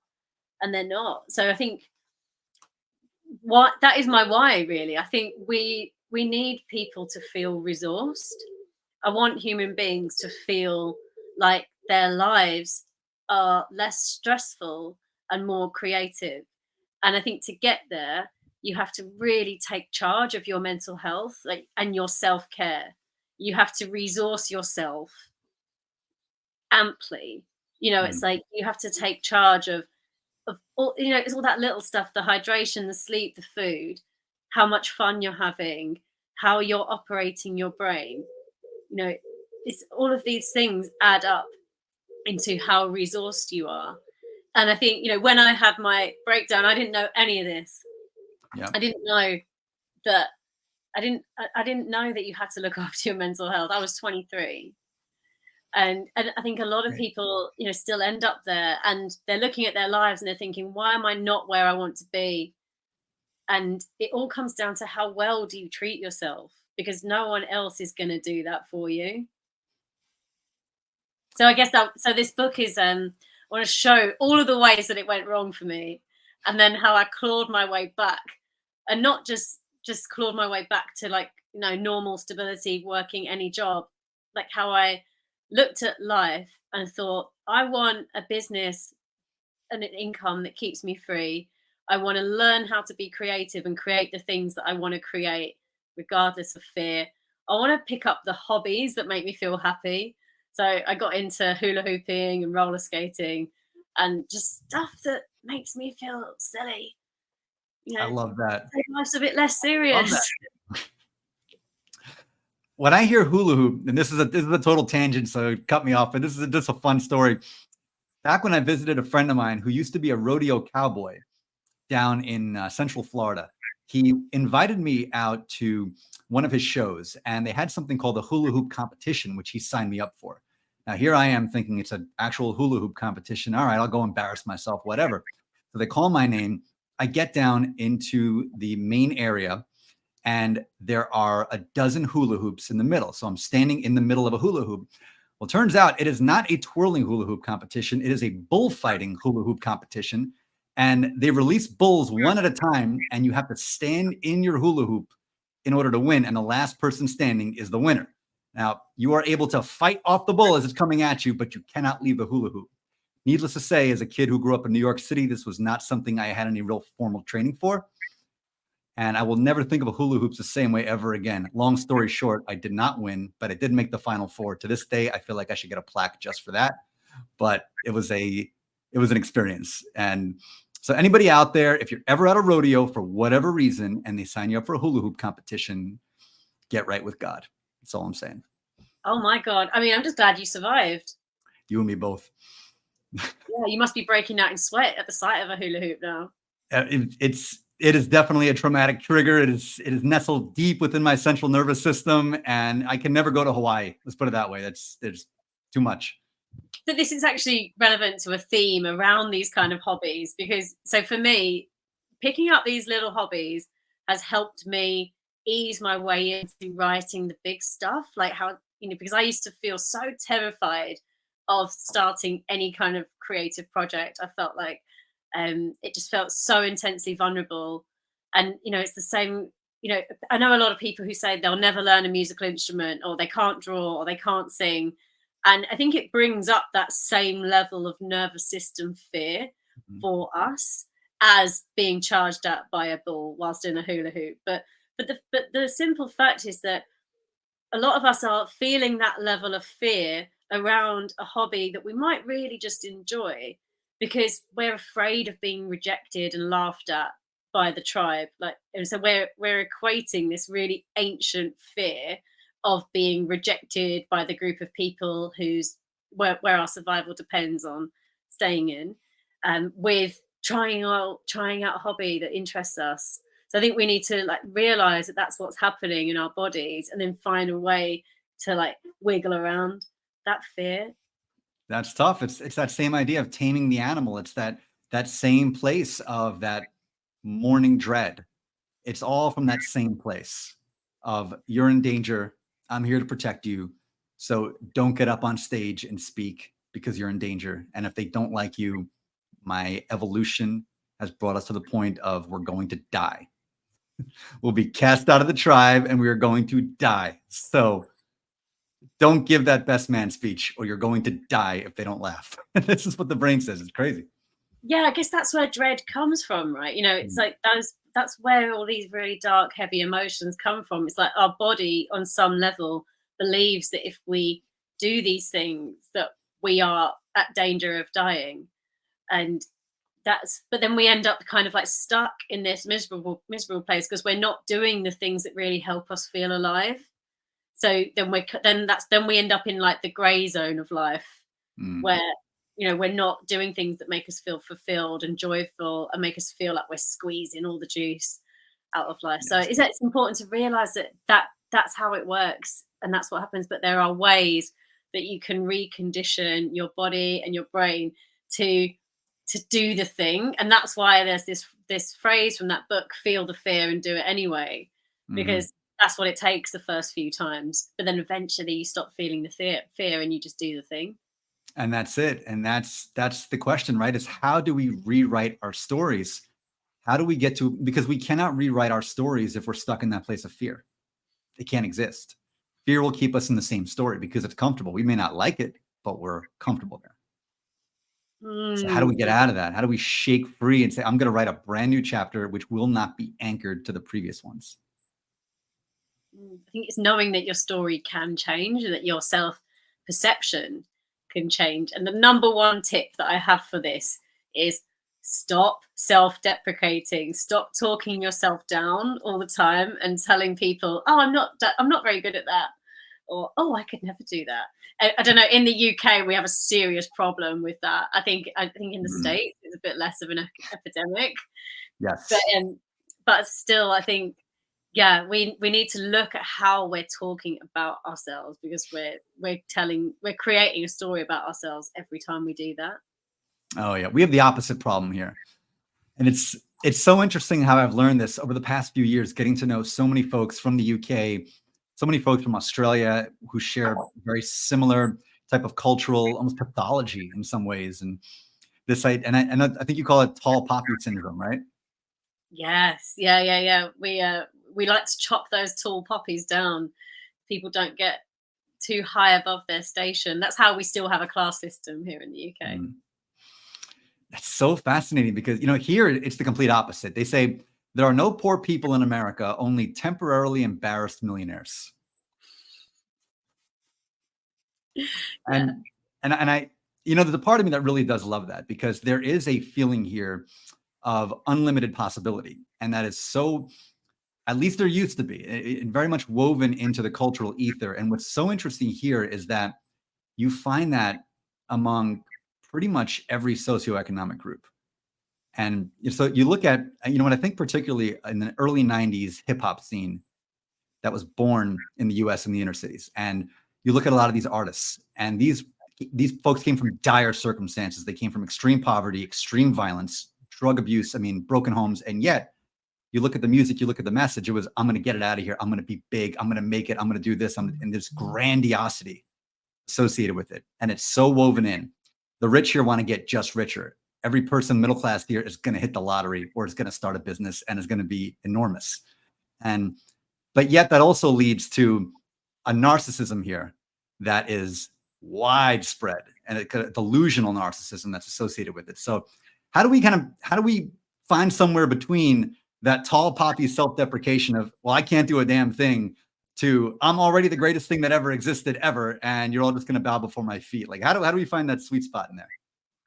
and they're not. So I think what that is my why, really. I think we need people to feel resourced. I want human beings to feel like their lives are less stressful and more creative. And I think to get there, you have to really take charge of your mental health, like, and your self-care. You have to resource yourself amply. It's like you have to take charge of all, it's all that little stuff, the hydration, the sleep, the food, how much fun you're having, how you're operating your brain. It's all of these things add up into how resourced you are. And I think, when I had my breakdown, I didn't know any of this. Yeah. I didn't know that I didn't know that you had to look after your mental health. I was 23. And I think a lot of Right. people, still end up there, and they're looking at their lives and they're thinking, why am I not where I want to be? And it all comes down to how well do you treat yourself, because no one else is going to do that for you. So I guess so this book is I want to show all of the ways that it went wrong for me, and then how I clawed my way back, and not just clawed my way back to, like, normal stability, working any job, like how I looked at life and thought, I want a business an income that keeps me free. I want to learn how to be creative and create the things that I want to create, regardless of fear. I want to pick up the hobbies that make me feel happy. So I got into hula hooping and roller skating and just stuff that makes me feel silly. You I know, love that. take life's a bit less Love serious. that. When I hear hula hoop, and this is a total tangent, so cut me off, but this is just a fun story. Back when I visited a friend of mine who used to be a rodeo cowboy down in Central Florida, he invited me out to one of his shows, and they had something called the hula hoop competition, which he signed me up for. Now, here I am thinking it's an actual hula hoop competition. All right, I'll go embarrass myself, whatever. So they call my name. I get down into the main area, and there are a dozen hula hoops in the middle. So I'm standing in the middle of a hula hoop. Well, it turns out it is not a twirling hula hoop competition. It is a bullfighting hula hoop competition. And they release bulls one at a time, and you have to stand in your hula hoop in order to win. And the last person standing is the winner. Now, you are able to fight off the bull as it's coming at you, but you cannot leave the hula hoop. Needless to say, as a kid who grew up in New York City, this was not something I had any real formal training for. And I will never think of hula hoops the same way ever again. Long story short, I did not win, but I did make the Final Four. To this day, I feel like I should get a plaque just for that. But it was an experience. And so anybody out there, if you're ever at a rodeo for whatever reason and they sign you up for a hula hoop competition, get right with God. That's all I'm saying. Oh my God. I mean, I'm just glad you survived. You and me both. Yeah, you must be breaking out in sweat at the sight of a hula hoop now. It is definitely a traumatic trigger. It is nestled deep within my central nervous system, and I can never go to Hawaii. Let's put it that way. There's too much. But this is actually relevant to a theme around these kind of hobbies because, so for me, picking up these little hobbies has helped me ease my way into writing the big stuff. Like how, because I used to feel so terrified of starting any kind of creative project. I felt like it just felt so intensely vulnerable. And, it's the same. I know a lot of people who say they'll never learn a musical instrument or they can't draw or they can't sing. And I think it brings up that same level of nervous system fear for us as being charged at by a bull whilst in a hula hoop. But the simple fact is that a lot of us are feeling that level of fear around a hobby that we might really just enjoy because we're afraid of being rejected and laughed at by the tribe. Like, and so we're equating this really ancient fear of being rejected by the group of people where our survival depends on staying in, with trying out a hobby that interests us. So I think we need to realize that that's what's happening in our bodies, and then find a way to wiggle around that fear. That's tough. It's that same idea of taming the animal. It's that same place of that morning dread. It's all from that same place of you're in danger. I'm here to protect you. So don't get up on stage and speak because you're in danger. And if they don't like you, my evolution has brought us to the point of we're going to die. We'll be cast out of the tribe and we are going to die. So don't give that best man speech or you're going to die if they don't laugh. This is what the brain says. It's crazy. Yeah, I guess that's where dread comes from, right? It's like that's where all these really dark, heavy emotions come from. It's like our body, on some level, believes that if we do these things, that we are at danger of dying, and but then we end up kind of stuck in this miserable place because we're not doing the things that really help us feel alive. So then we end up in the gray zone of life, where we're not doing things that make us feel fulfilled and joyful and make us feel like we're squeezing all the juice out of life. So it's important to realize that's how it works and that's what happens. But there are ways that you can recondition your body and your brain to do the thing. And that's why there's this phrase from that book, feel the fear and do it anyway, because that's what it takes the first few times. But then eventually you stop feeling the fear and you just do the thing. And that's it. And that's the question, right? Is how do we rewrite our stories? How do we get to, because we cannot rewrite our stories if we're stuck in that place of fear. It can't exist. Fear will keep us in the same story because it's comfortable. We may not like it, but we're comfortable there. So how do we get Yeah. out of that? How do we shake free and say, I'm going to write a brand new chapter, which will not be anchored to the previous ones? I think it's knowing that your story can change and that your self perception can change. And the number one tip that I have for this is stop self deprecating, stop talking yourself down all the time and telling people, oh, I'm not very good at that. Or, oh, I could never do that. I don't know. In the UK, we have a serious problem with that. I think in the Mhm. States, it's a bit less of an epidemic, but Yes. but still, I think yeah, we need to look at how we're talking about ourselves because we're creating a story about ourselves every time we do that. Oh yeah, we have the opposite problem here. And it's so interesting how I've learned this over the past few years, getting to know so many folks from the UK, so many folks from Australia who share very similar type of cultural, almost pathology in some ways. And I think you call it tall poppy syndrome, right? Yes, yeah. We like to chop those tall poppies down. People don't get too high above their station. That's how we still have a class system here in the UK. Mm. That's so fascinating because here it's the complete opposite. They say there are no poor people in America, only temporarily embarrassed millionaires. Yeah. And I there's a part of me that really does love that because there is a feeling here of unlimited possibility. And that is so, at least there used to be, very much woven into the cultural ether. And what's so interesting here is that you find that among pretty much every socioeconomic group. And so you look at, what I think particularly in the early 90s hip hop scene that was born in the US in the inner cities. And you look at a lot of these artists, and these folks came from dire circumstances. They came from extreme poverty, extreme violence, drug abuse, broken homes. And yet you look at the music, you look at the message, it was, I'm going to get it out of here. I'm going to be big. I'm going to make it. I'm going to do this. And this grandiosity associated with it. And it's so woven in. The rich here want to get just richer. Every person middle class here is going to hit the lottery or is going to start a business and is going to be enormous. And but yet that also leads to a narcissism here that is widespread and a delusional narcissism that's associated with it. So how do we find somewhere between that tall poppy self-deprecation of, well, I can't do a damn thing, to I'm already the greatest thing that ever existed ever, and you're all just going to bow before my feet? Like how do we find that sweet spot in there?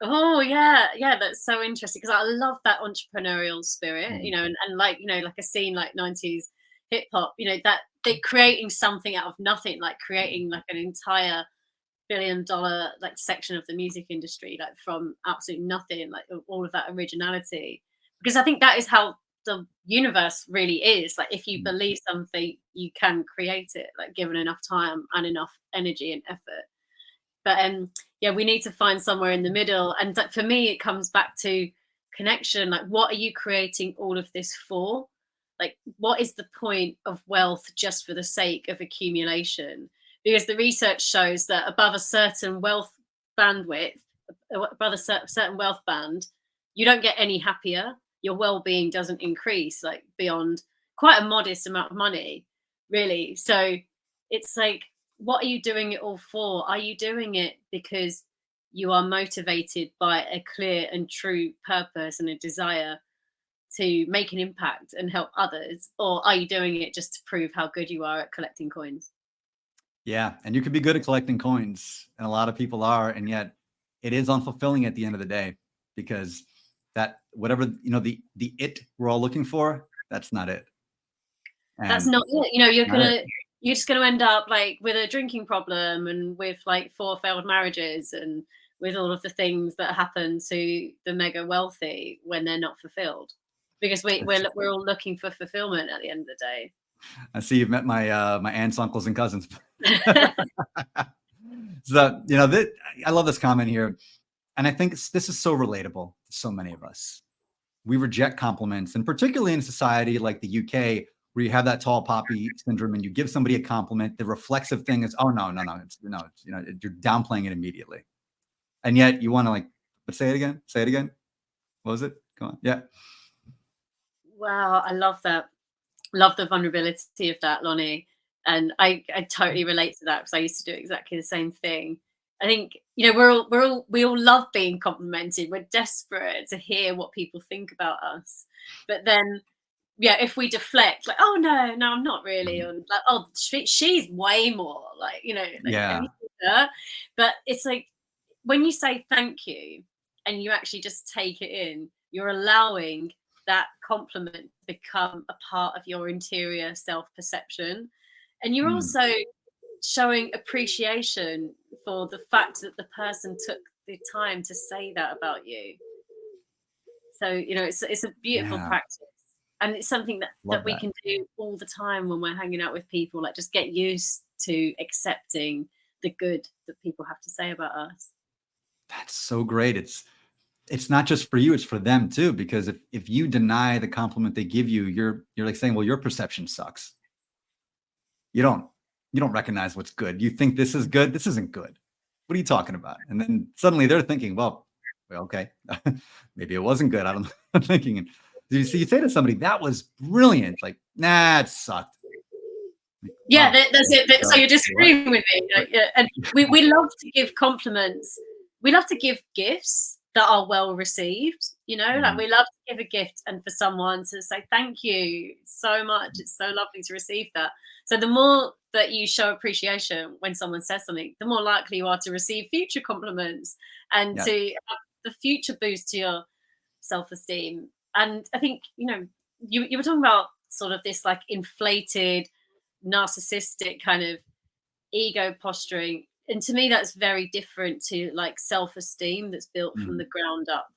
Oh yeah, that's so interesting because I love that entrepreneurial spirit, Mm, and like like a scene like 90s hip hop, that they're creating something out of nothing, like creating like an entire billion-dollar like section of the music industry, like from absolutely nothing, like all of that originality. Because I think that is how the universe really is. Like if you mm. believe something, you can create it, like given enough time and enough energy and effort. But yeah, we need to find somewhere in the middle. And for me, it comes back to connection. Like, what are you creating all of this for? Like, what is the point of wealth just for the sake of accumulation? Because the research shows that above a certain wealth bandwidth, above a certain wealth band, you don't get any happier. Your well-being doesn't increase, like beyond quite a modest amount of money, really. So it's like, what are you doing it all for? Are you doing it because you are motivated by a clear and true purpose and a desire to make an impact and help others? Or are you doing it just to prove how good you are at collecting coins? Yeah, and you can be good at collecting coins, and a lot of people are, and yet it is unfulfilling at the end of the day because that whatever the it we're all looking for, that's not it. That's And not it. not it. You're just gonna end up like with a drinking problem and with like 4 failed marriages and with all of the things that happen to the mega wealthy when they're not fulfilled. Because we're all looking for fulfillment at the end of the I see you've met my aunts, uncles, and cousins. day. So I love this comment here, and I think this is so relatable to so many of us. We reject compliments, and particularly in a society like the UK, where you have that tall poppy syndrome, and you give somebody a compliment, the reflexive thing is, oh no, it's you're downplaying it immediately, and yet you want to but say it again. What was it? Come on, yeah, Wow, I love that. Love the vulnerability of that, Lonnie. And I totally relate to that because I used to do exactly the same thing. I think, we all love being complimented. We're desperate to hear what people think about us. But then, yeah, if we deflect, like, oh no, I'm not really, Mhm. or like, oh, she's way more, like, like, have Yeah. you seen her? But it's like, when you say thank you and you actually just take it in, you're allowing that compliment to become a part of your interior self perception. And you're Mm. also showing appreciation for the fact that the person took the time to say that about you. So, it's a beautiful Yeah. practice. And it's something that Love we that. can do all the time when we're hanging out with people, like just get used to accepting the good that people have to say about us. That's so great. It's not just for you, it's for them too. Because if you deny the compliment they give you, you're like saying, well, your perception sucks. You don't you don't recognize what's good. You think this is good. This isn't good. What are you talking about? And then suddenly they're thinking, well, okay, maybe it wasn't good. I don't know. I'm thinking, and you see, you say to somebody, that was brilliant. Like, nah, it sucked. Like, Yeah, wow. that's it. So you're What? disagreeing with me. What? Yeah, and we love to give compliments. We love to give gifts that are well received. Like, Mhm. we love to give a gift and for someone to say thank you so much. It's so lovely to receive that. So the more that you show appreciation when someone says something, the more likely you are to receive future compliments and Yes. to have the future boost to your self-esteem. And I think, you were talking about sort of this like inflated narcissistic kind of ego posturing. And to me, that's very different to like self-esteem that's built from Mhm. the ground up.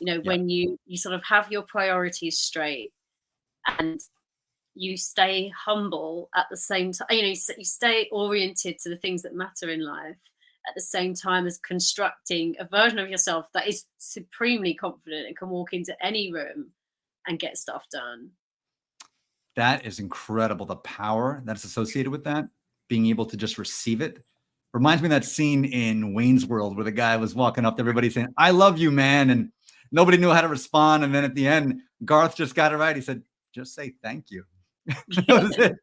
Yeah. When you sort of have your priorities straight and you stay humble at the same time, you stay oriented to the things that matter in life at the same time as constructing a version of yourself that is supremely confident and can walk into any room and get stuff done. That is incredible. The power that's associated with that, being able to just receive it. Reminds me of that scene in Wayne's World where the guy was walking up to everybody saying, I love you, man. And nobody knew how to respond. And then at the end, Garth just got it right. He said, just say thank you. That was it.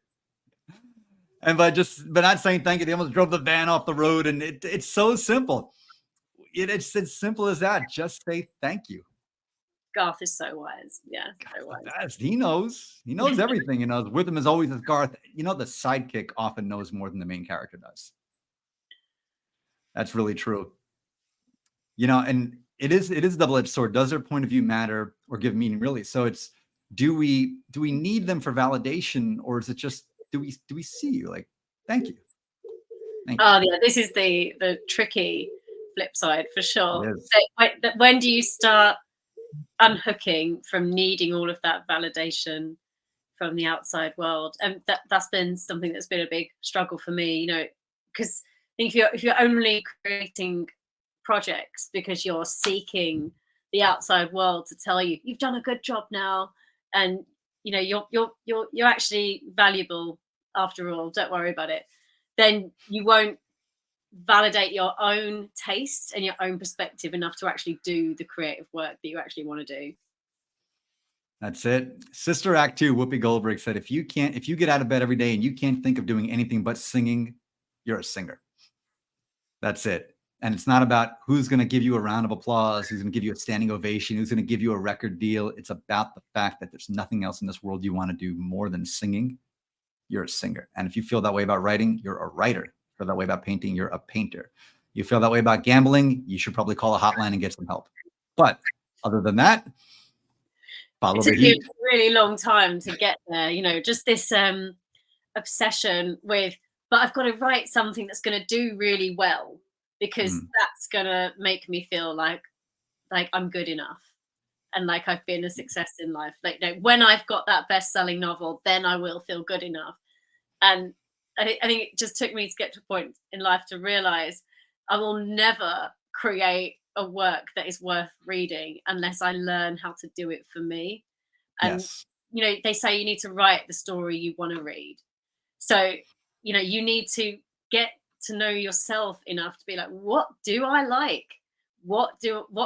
And by not saying thank you, they almost drove the van off the road. And it's so simple. It's as simple as that. Just say thank you. Garth is so wise. Yeah, God's so the wise. best. He knows. He knows everything. With him as always is Garth. The sidekick often knows more than the main character does. That's really true. And it is a double-edged sword. Does their point of view matter or give meaning, really? So it's, do we need them for validation, or is it just, do we see you? Like, thank you. Thank you. Oh, yeah, this is the tricky flip side for It sure. is. So when do you start unhooking from needing all of that validation from the outside world? And that's been something that's been a big struggle for me, because I think if you're only creating projects because you're seeking the outside world to tell you you've done a good job now, and you're actually valuable after all, don't worry about it, then you won't validate your own taste and your own perspective enough to actually do the creative work that you actually want to do. That's it. Sister Act 2, Whoopi Goldberg said, if you get out of bed every day and you can't think of doing anything but singing, you're a singer. That's it. And it's not about who's going to give you a round of applause, who's going to give you a standing ovation, who's going to give you a record deal. It's about the fact that there's nothing else in this world you want to do more than singing. You're a singer. And if you feel that way about writing, you're a writer. If you feel that way about painting, you're a painter. You feel that way about gambling, you should probably call a hotline and get some help. But other than that, It follow took the me a heat. really long time to get there, just this obsession with, but I've got to write something that's going to do really well because Mm, that's going to make me feel like I'm good enough and like I've been a success in life. Like, when I've got that best-selling novel, then I will feel good enough. And I think it just took me to get to a point in life to realize I will never create a work that is worth reading unless I learn how to do it for me. And yes. they say you need to write the story you want to read. So, you need to get to know yourself enough to be like, what do I like? What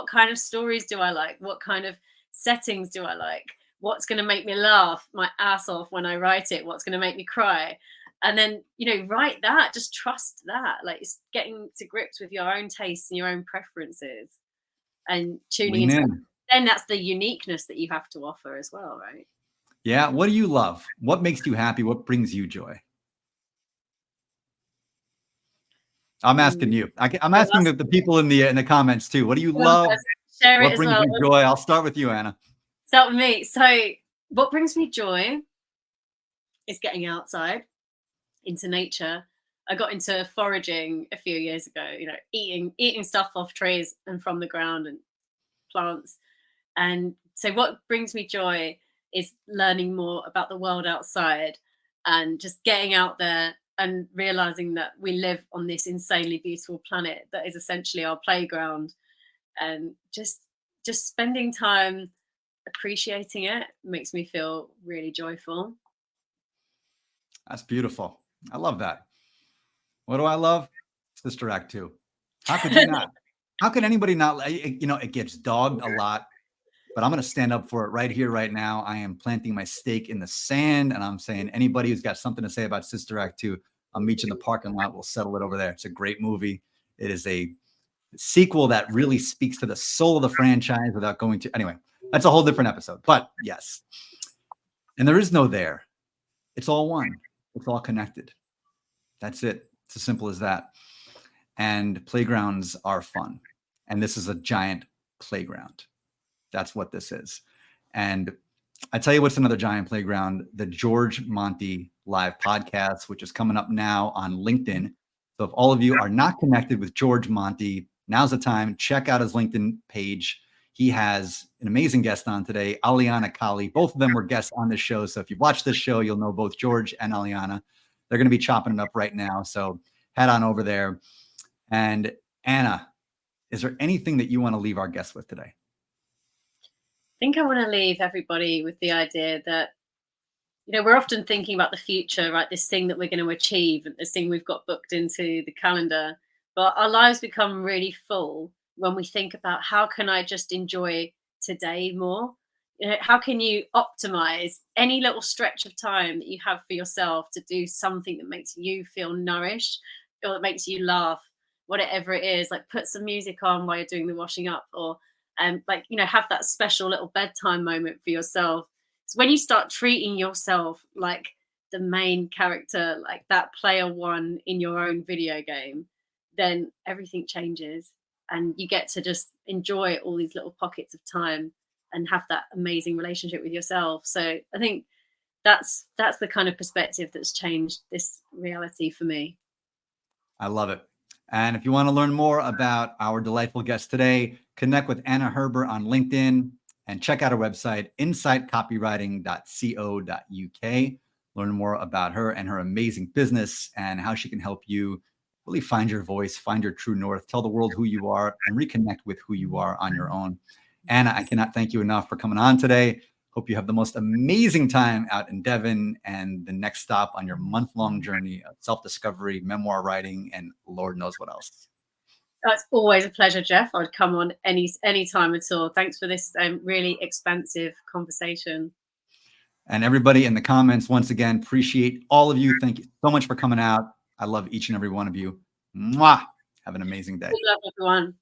kind of stories do I like? What kind of settings do I like? What's going to make me laugh my ass off when I write it? What's going to make me cry? And then, write that, just trust that. Like, it's getting to grips with your own tastes and your own preferences and tuning Lean into that. in. Then that's the uniqueness that you have to offer as well, right? Yeah. What do you love? What makes you happy? What brings you joy? I'm asking Mm. you. I'm Well, asking the people in the comments too. What do you love? share it What as brings well. you joy? I'll start with you, Anna. Start with me. So, what brings me joy is getting outside into nature. I got into foraging a few years ago, eating stuff off trees and from the ground and plants. And so what brings me joy is learning more about the world outside and just getting out there and realizing that we live on this insanely beautiful planet that is essentially our playground, and just spending time appreciating it makes me feel really joyful. That's beautiful. I love that. What do I love? Sister Act 2. How could you not? How could anybody not? It gets dogged a lot, but I'm going to stand up for it right here, right now. I am planting my stake in the sand, and I'm saying anybody who's got something to say about Sister Act 2, I'll meet you in the parking lot. We'll settle it over there. It's a great movie. It is a sequel that really speaks to the soul of the franchise without going to. Anyway, that's a whole different episode. But yes, and there is no there. It's all one. It's all connected. That's it. It's as simple as that. And playgrounds are fun. And this is a giant playground. That's what this is. And I tell you what's another giant playground, the George Monty live podcast, which is coming up now on LinkedIn. So if all of you are not connected with George Monty, now's the time. Check out his LinkedIn page. He has an amazing guest on today, Aliana Kali. Both of them were guests on this show. So if you watch this show, you'll know both George and Aliana. They're going to be chopping it up right now. So head on over there. And Anna, is there anything that you want to leave our guests with today? I think I want to leave everybody with the idea that, we're often thinking about the future, right? This thing that we're going to achieve, and this thing we've got booked into the calendar. But our lives become really full when we think about, how can I just enjoy today more? How can you optimize any little stretch of time that you have for yourself to do something that makes you feel nourished or that makes you laugh, whatever it is? Like, put some music on while you're doing the washing up, or have that special little bedtime moment for yourself. So when you start treating yourself like the main character, like that player one in your own video game, then everything changes and you get to just enjoy all these little pockets of time and have that amazing relationship with yourself. So I think that's the kind of perspective that's changed this reality for me. I love it. And if you want to learn more about our delightful guest today, connect with Anna Herber on LinkedIn and check out our website, insightcopywriting.co.uk. Learn more about her and her amazing business and how she can help you really find your voice, find your true north, tell the world who you are, and reconnect with who you are on your own. Anna, I cannot thank you enough for coming on today. Hope you have the most amazing time out in Devon and the next stop on your month-long journey of self-discovery, memoir writing, and Lord knows what else. It's always a pleasure, Jeff. I'd come on any time at all. Thanks for this really expansive conversation. And everybody in the comments, once again, appreciate all of you. Thank you so much for coming out. I love each and every one of you. Mwah! Have an amazing day. Good luck, everyone.